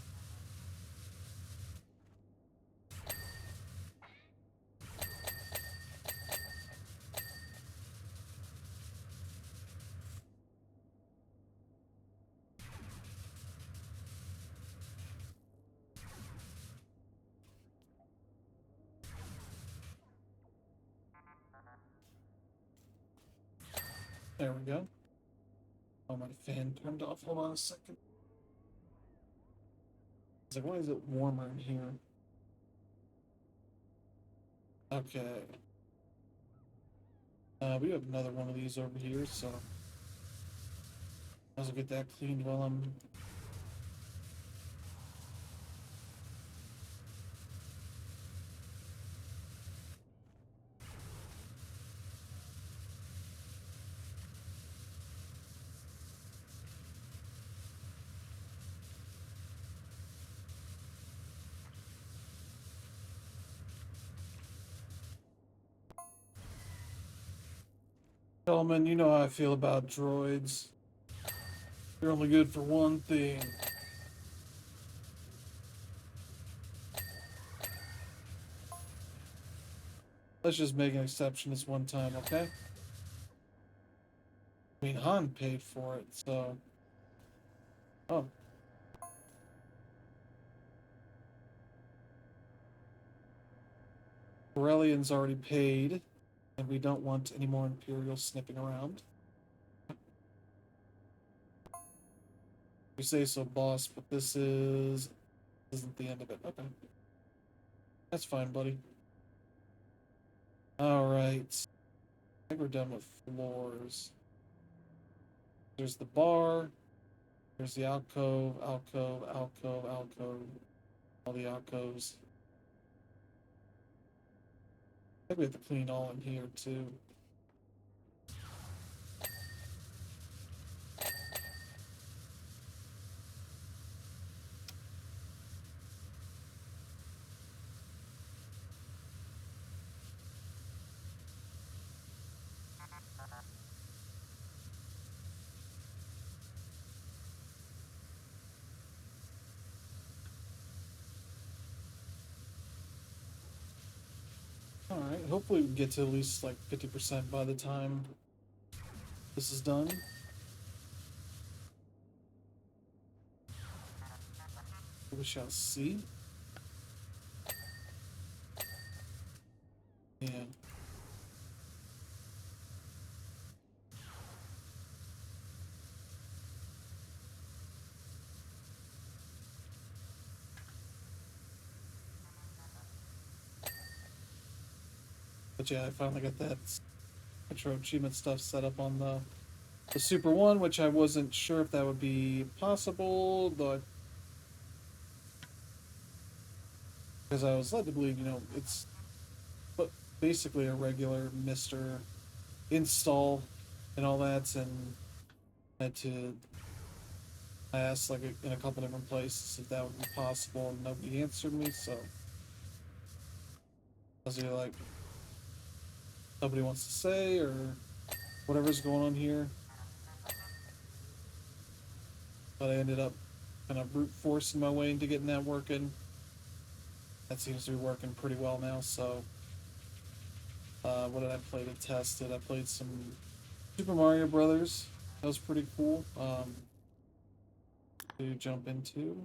There we go. Oh, my fan turned off. Hold on a second. It's like, why is it warmer in here? Okay. We have another one of these over here, so I'll get that cleaned while I'm. Gentlemen, you know how I feel about droids. They're only good for one thing. Let's just make an exception this one time, okay? I mean, Han paid for it, so... Oh. Corellian's already paid, and we don't want any more Imperials sniffing around. You say so, boss, but isn't the end of it. Okay. That's fine, buddy. Alright. I think we're done with floors. There's the bar. There's the alcove, alcove. All the alcoves. I think we have to clean all in here, too. Alright, hopefully we can get to at least like 50% by the time this is done. We shall see. Yeah. But yeah, I finally got that intro achievement stuff set up on the Super 1, which I wasn't sure if that would be possible, but because I was led to believe, it's but basically a regular Mr. Install and all that, and I asked like in a couple different places if that would be possible, and nobody answered me, so I was either like, nobody wants to say, or whatever's going on here. But I ended up kind of brute forcing my way into getting that working. That seems to be working pretty well now, so what did I play to test it? I played some Super Mario Brothers. That was pretty cool to jump into.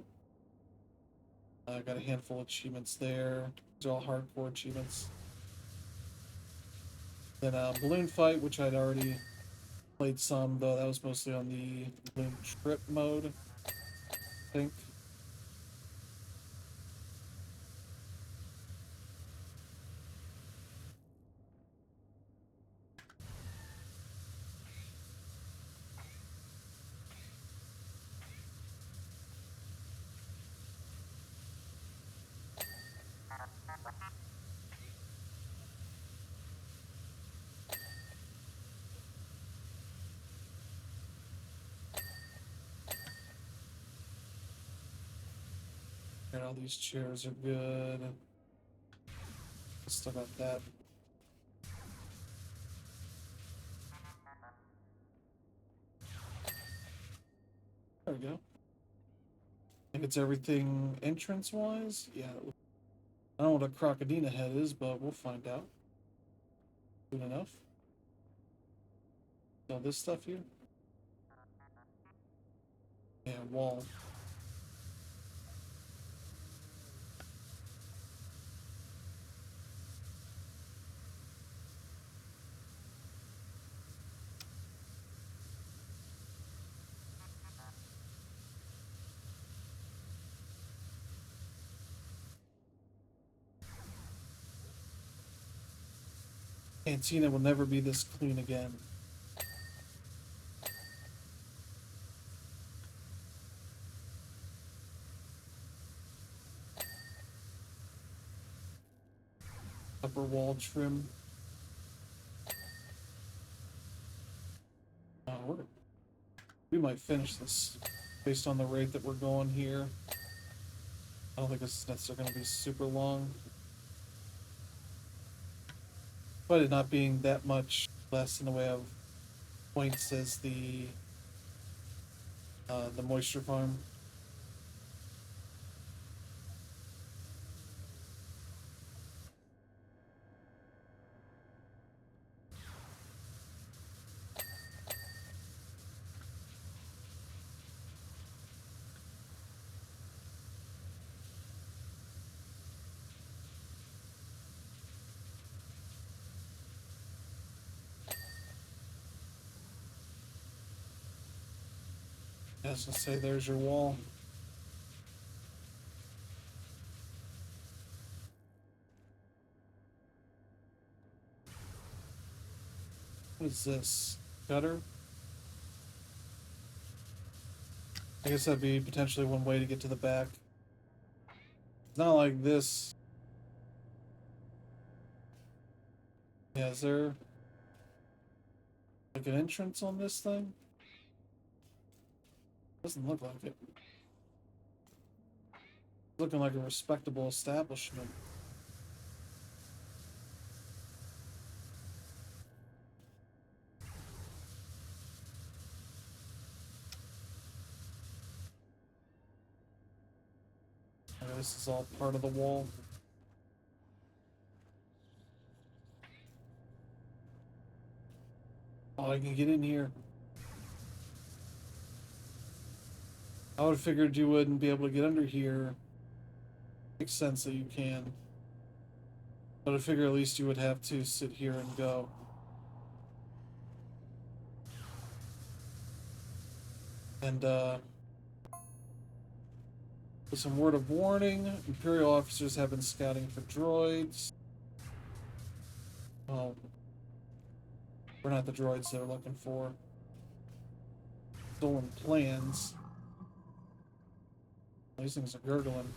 I got a handful of achievements there. These are all hardcore achievements. Then Balloon Fight, which I'd already played some, though that was mostly on the Balloon Trip mode, I think. And all these chairs are good. Still got that. There we go. I think it's everything entrance-wise. Yeah. I don't know what a crocodina head is, but we'll find out. Good enough. So this stuff here? Yeah, wall. Cantina will never be this clean again. Upper wall trim. We might finish this based on the rate that we're going here. I don't think this is necessarily going to be super long. But it not being that much less in the way of points as the moisture farm. As I say, there's your wall. What is this? Gutter? I guess that'd be potentially one way to get to the back. It's not like this. Yeah, is there like an entrance on this thing? Doesn't look like it. Looking like a respectable establishment. Okay, this is all part of the wall. Oh, I can get in here. I would have figured you wouldn't be able to get under here. Makes sense that you can. But I figure at least you would have to sit here and go. And, with some word of warning, Imperial officers have been scouting for droids. Well, we're not the droids they're looking for. Stolen plans. These things are gurgling.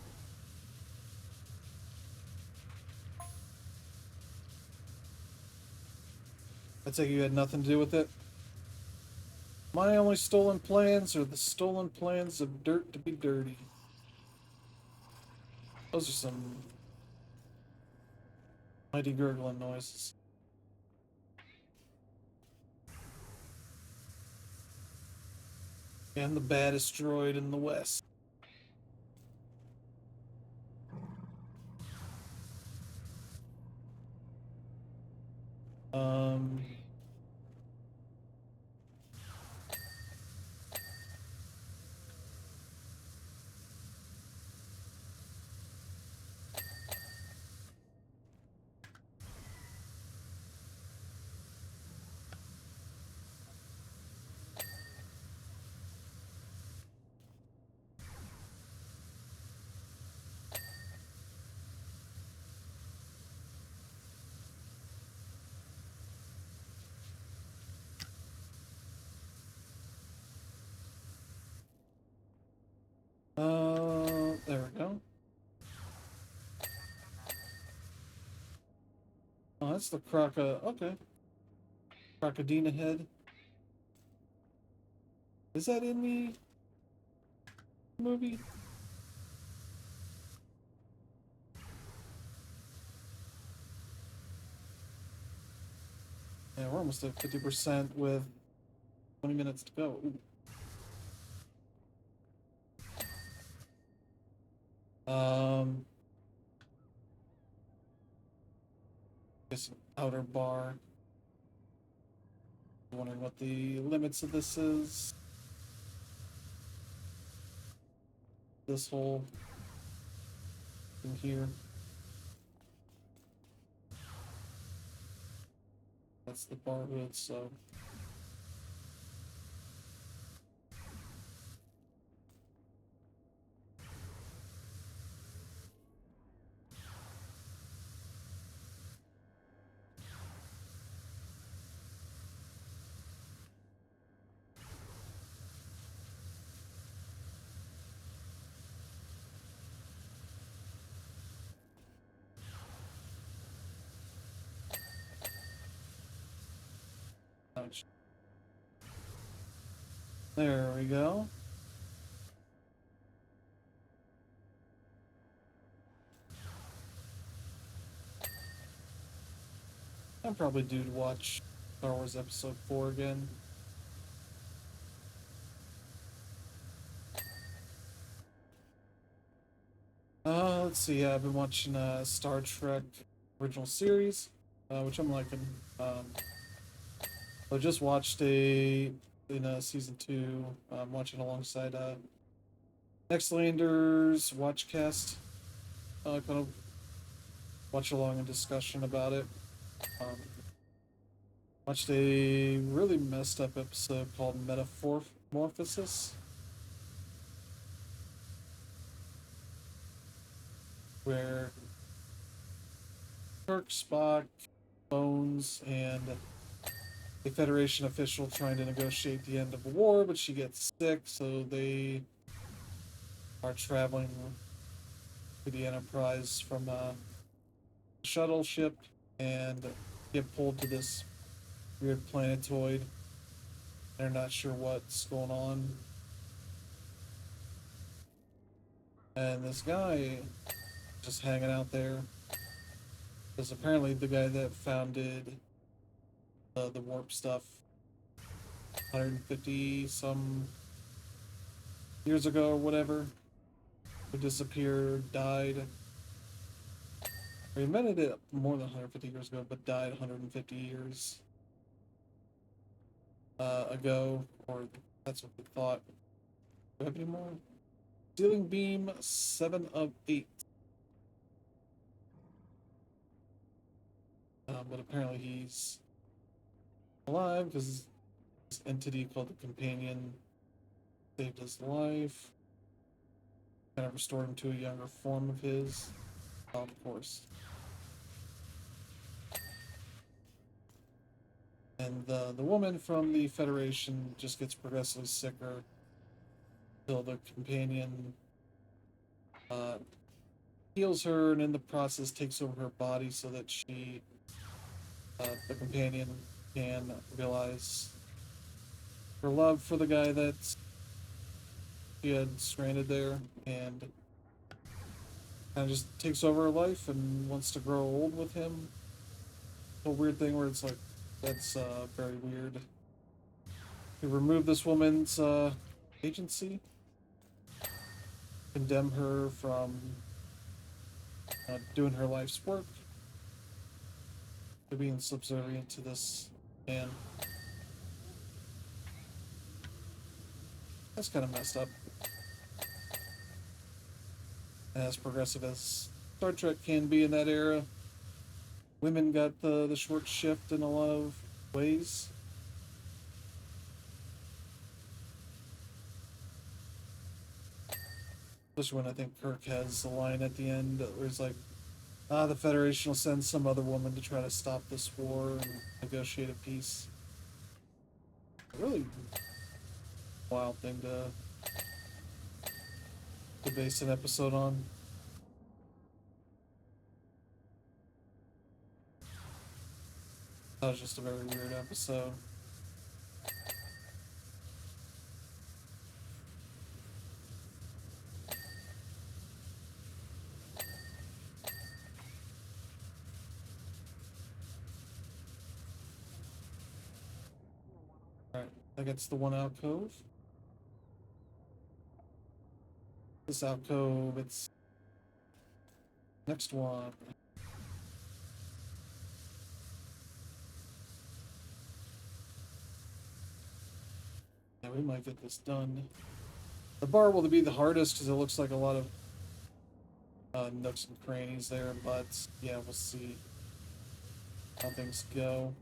I take it you had nothing to do with it? My only stolen plans are the stolen plans of dirt to be dirty. Those are some mighty gurgling noises. And the baddest droid in the West. Um... there we go. Oh, that's the okay. Crocodina head. Is that in the movie? Yeah, we're almost at 50% with 20 minutes to go. Ooh. Guess outer bar. Wondering what the limits of this is. This whole thing here. That's the bar hood, so. Ouch. There we go. I'm probably due to watch Star Wars Episode 4 again. Let's see. I've been watching Star Trek original series, which I'm liking. I just watched season 2. I'm watching alongside Nextlanders Watchcast. Kind of watch along a discussion about it. Um, Watched a really messed up episode called Metamorphosis, where Kirk, Spock, Bones, and a Federation official trying to negotiate the end of a war, but she gets sick, so they are traveling to the Enterprise from a shuttle ship and get pulled to this weird planetoid. They're not sure what's going on. And this guy just hanging out there is apparently the guy that founded the warp stuff 150 some years ago or whatever. Who disappeared, died. Or he invented it more than 150 years ago, but died 150 years ago, or that's what we thought. Do we have any more? Ceiling beam 7 of 8. But apparently he's alive because this entity called the Companion saved his life. Kind of restored him to a younger form of his. Of course. And the woman from the Federation just gets progressively sicker until the Companion heals her, and in the process takes over her body so that the Companion, can realize her love for the guy that she had stranded there, and kind of just takes over her life and wants to grow old with him. A weird thing where it's like, that's very weird. You remove this woman's agency, condemn her from doing her life's work, to being subservient to this man. That's kind of messed up. As progressive as Star Trek can be in that era, women got the short shift in a lot of ways. Especially when I think Kirk has a line at the end where he's like, the Federation will send some other woman to try to stop this war and negotiate a peace. A really wild thing to base an episode on. That was just a very weird episode. Alright, I think it's the one alcove. This alcove, it's next one. Yeah, we might get this done. The bar will be the hardest because it looks like a lot of nooks and crannies there, but yeah, we'll see how things go.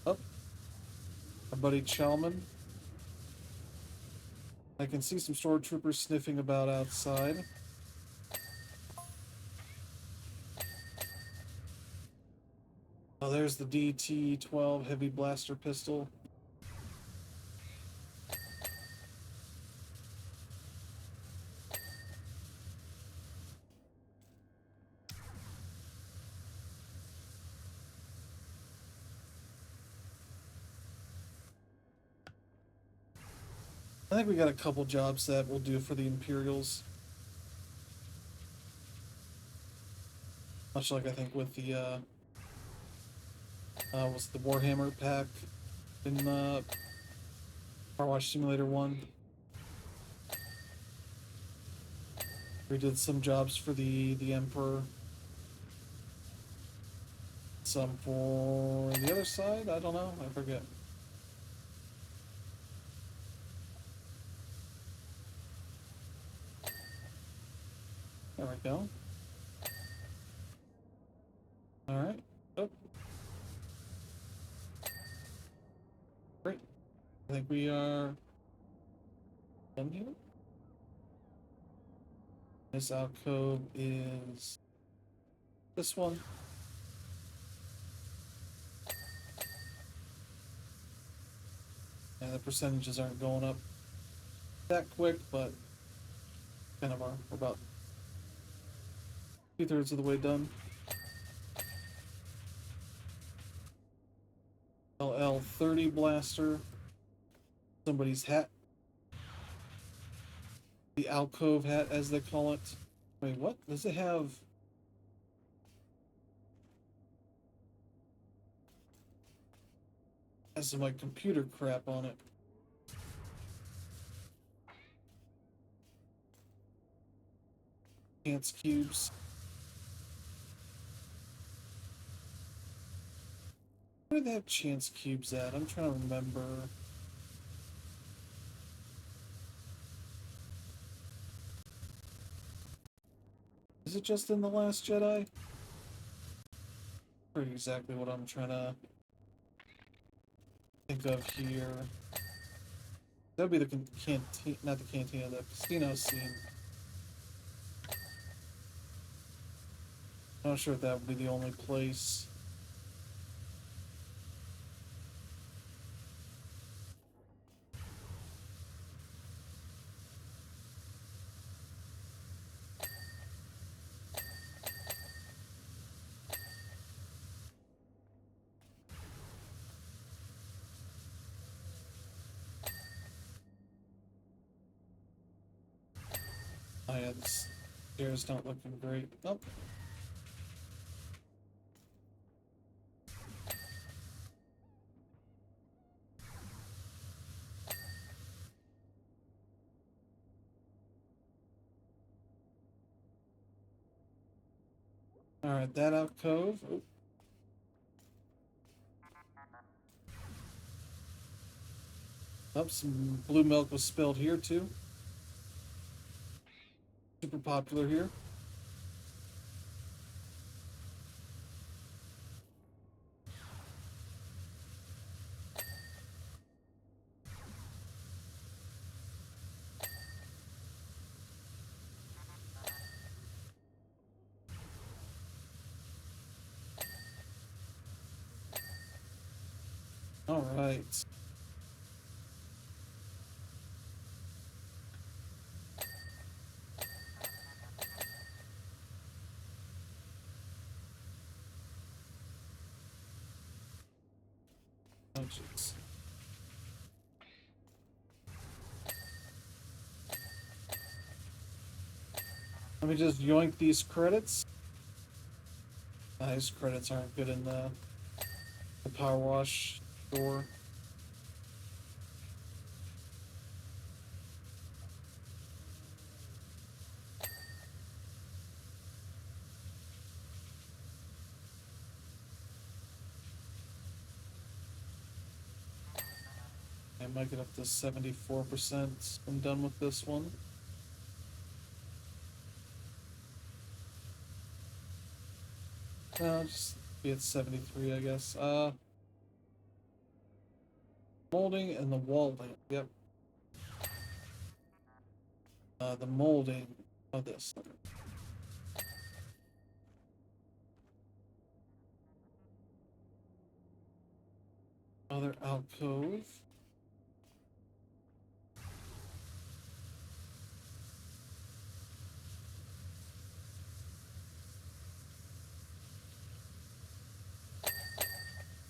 Up, our buddy Chalman. I can see some stormtroopers sniffing about outside. Oh, there's the DT-12 heavy blaster pistol. I think we got a couple jobs that we'll do for the Imperials. Much like I think with the was the Warhammer pack in PowerWash Simulator 1. We did some jobs for the Emperor. Some for the other side? I don't know. I forget. There we go. Alright. Oh. Great. I think we are done here. This alcove is this one. And the percentages aren't going up that quick, but kind of are. We're about 2/3 of the way done. LL30 blaster. Somebody's hat. The alcove hat, as they call it. Wait, what? Does it have... has some, like, computer crap on it. Chance cubes. Where do they have chance cubes at? I'm trying to remember. Is it just in The Last Jedi? Pretty exactly what I'm trying to think of here. That'd be the canteen, not the cantina, the casino scene. I'm not sure if that would be the only place. Oh yeah, the stairs not looking great. Oh. Alright, that alcove. Oh. Oh, some blue milk was spilled here too. Super popular here. Alright. Oh, jeez. Let me just yoink these credits. These credits aren't good in the PowerWash store. I might get up to 74%. I'm done with this one. Just be at 73, I guess. Molding and the wall lamp. Yep. The molding of this. Other alcove.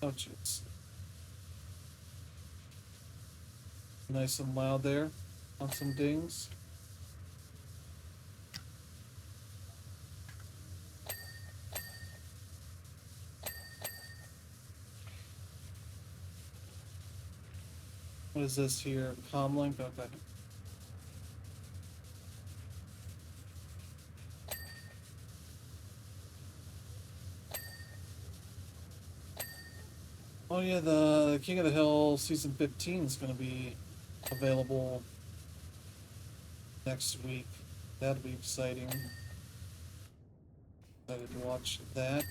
Oh, jeez. Nice and loud there on some dings. What is this here? Comlink? Okay. Oh yeah, the King of the Hill season 15 is going to be available next week. That'll be exciting. Excited to watch that.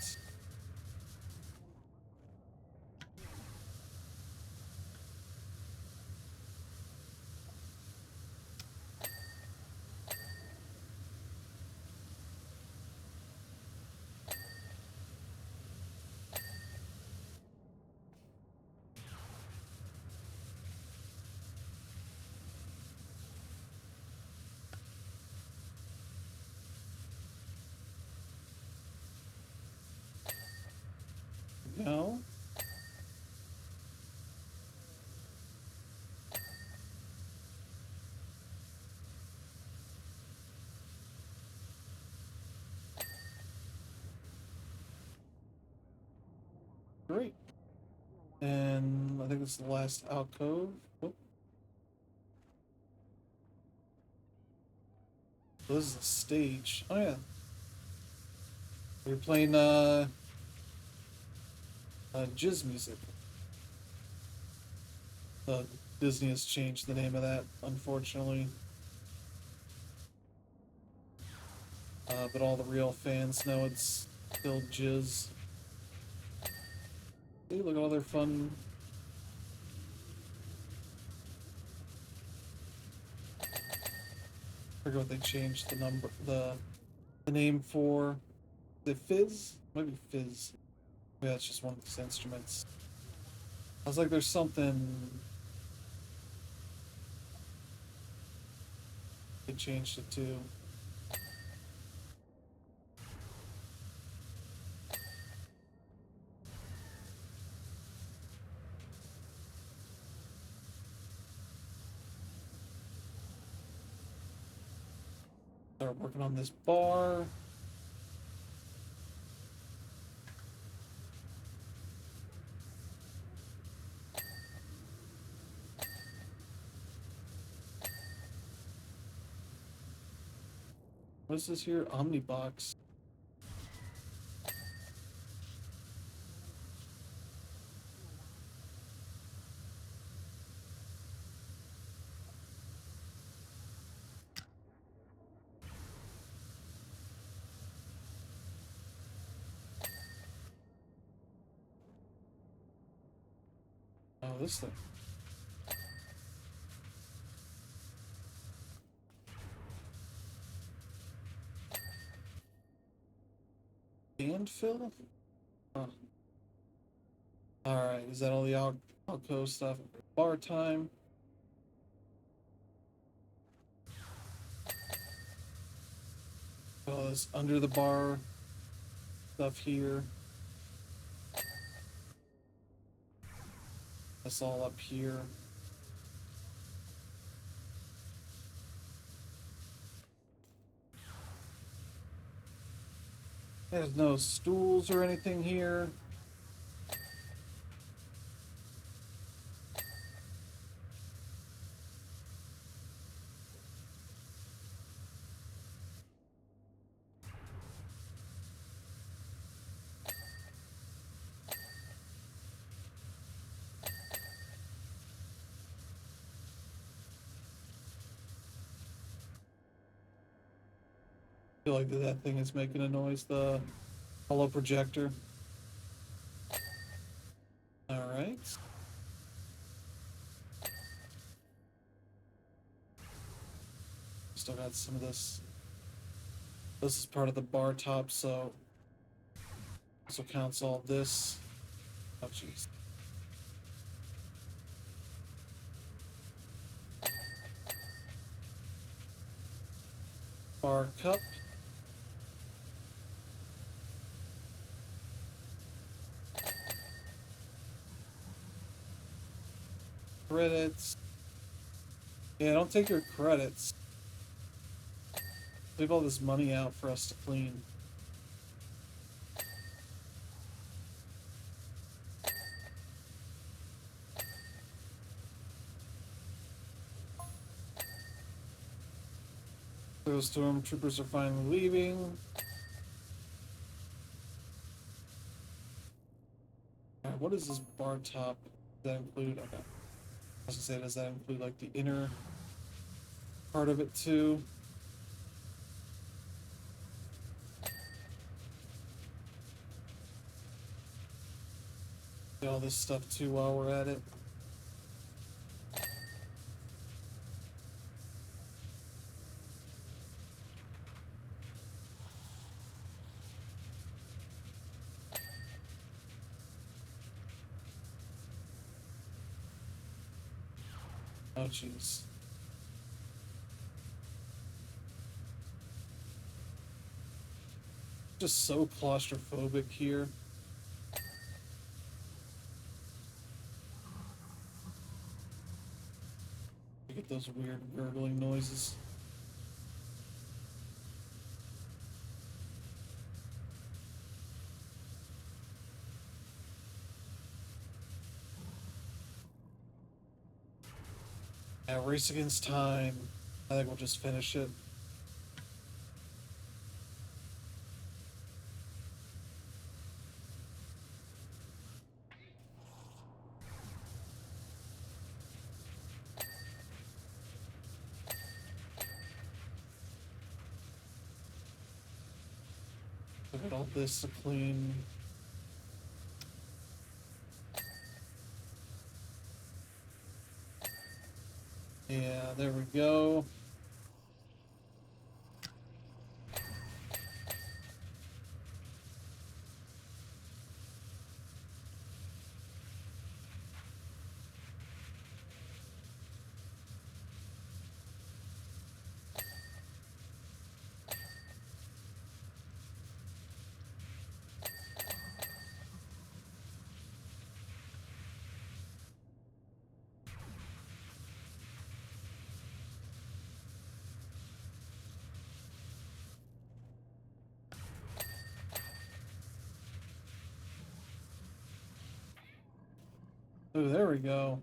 No? Great. And I think this is the last alcove. Oh, this is the stage. Oh yeah. We're playing jizz music. Disney has changed the name of that, unfortunately. But all the real fans know it's still jizz. See, look at all their fun. I forget what they changed the name for. Is it Fizz? Maybe Fizz. Yeah, it's just one of these instruments. I was like, there's something. They changed it to. Start working on this bar. What is this here? Omnibox. Oh, this thing. Band fill? Huh. Alright, is that all the alcove stuff? Bar time. All this under the bar stuff here. That's all up here. There's no stools or anything here. I feel like that thing is making a noise, the hollow projector. Alright. Still got some of this. This is part of the bar top, so also counts all this. Oh jeez. Bar cup. Credits. Yeah, don't take your credits. Leave all this money out for us to clean. Those stormtroopers are finally leaving. Alright, what is this bar top? Does that include? Okay. I was gonna say, does that include like the inner part of it too? Get all this stuff too while we're at it. Oh jeez. Just so claustrophobic here. You get those weird gurgling noises. Yeah, race against time. I think we'll just finish it. Look at all this to clean. Yeah, there we go. Oh, there we go.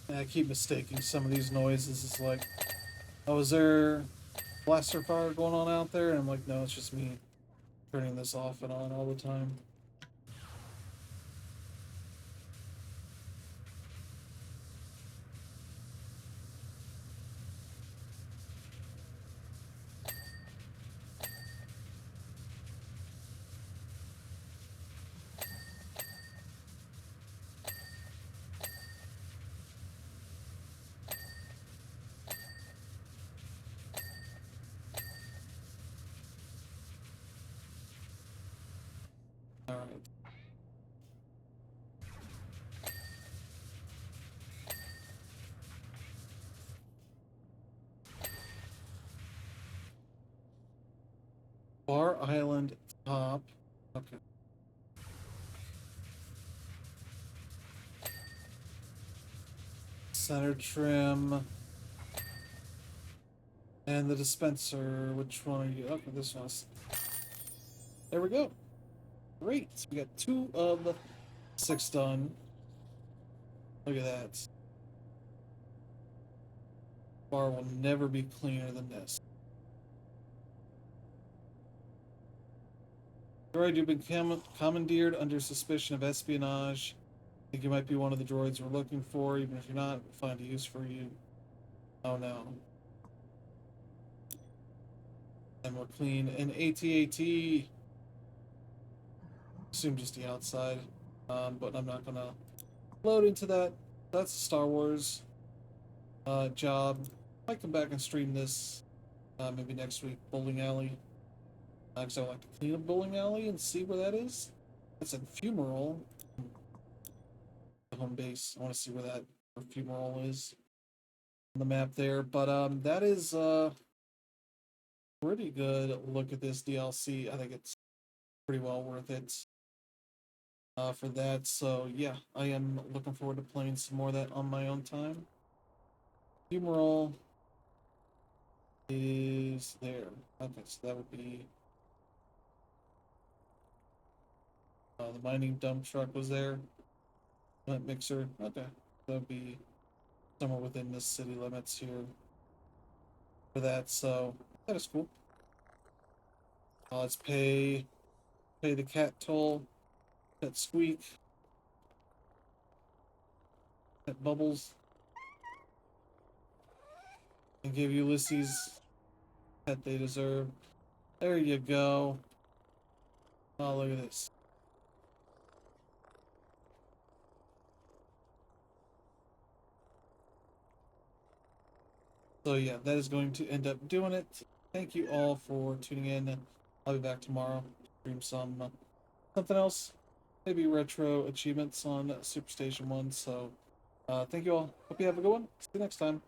Yeah, I keep mistaking some of these noises. It's like, oh, is there blaster fire going on out there? And I'm like, no, it's just me turning this off and on all the time. All right. Bar Island top. Okay. Center trim. And the dispenser. Which one are you? Okay, this one's. There we go. Great. We got 2 of 6 done. Look at that. Bar will never be cleaner than this. Droid, you've been commandeered under suspicion of espionage. I think you might be one of the droids we're looking for. Even if you're not, we'll find a use for you. Oh no. And we're clean. And AT-AT. Assume just the outside. But I'm not gonna load into that. That's a Star Wars job. Might come back and stream this maybe next week. Bowling alley. Because I would like to clean a bowling alley and see where that is. That's in Fumarole. Home base. I want to see where that Fumarole is on the map there. But that is pretty good look at this DLC. I think it's pretty well worth it. for that. So yeah, I am looking forward to playing some more of that on my own time. Fumarole is there. Okay, so that would be the mining dump truck was there. That mixer. Okay, that would be somewhere within the city limits here for that. So that is cool. Let's pay the cat toll. Pet Squeak. Pet Bubbles. And give Ulysses pet they deserve. There you go. Oh, look at this. So yeah, that is going to end up doing it. Thank you all for tuning in. I'll be back tomorrow. Stream some something else, maybe retro achievements on Superstation One. So thank you all. Hope you have a good one. See you next time.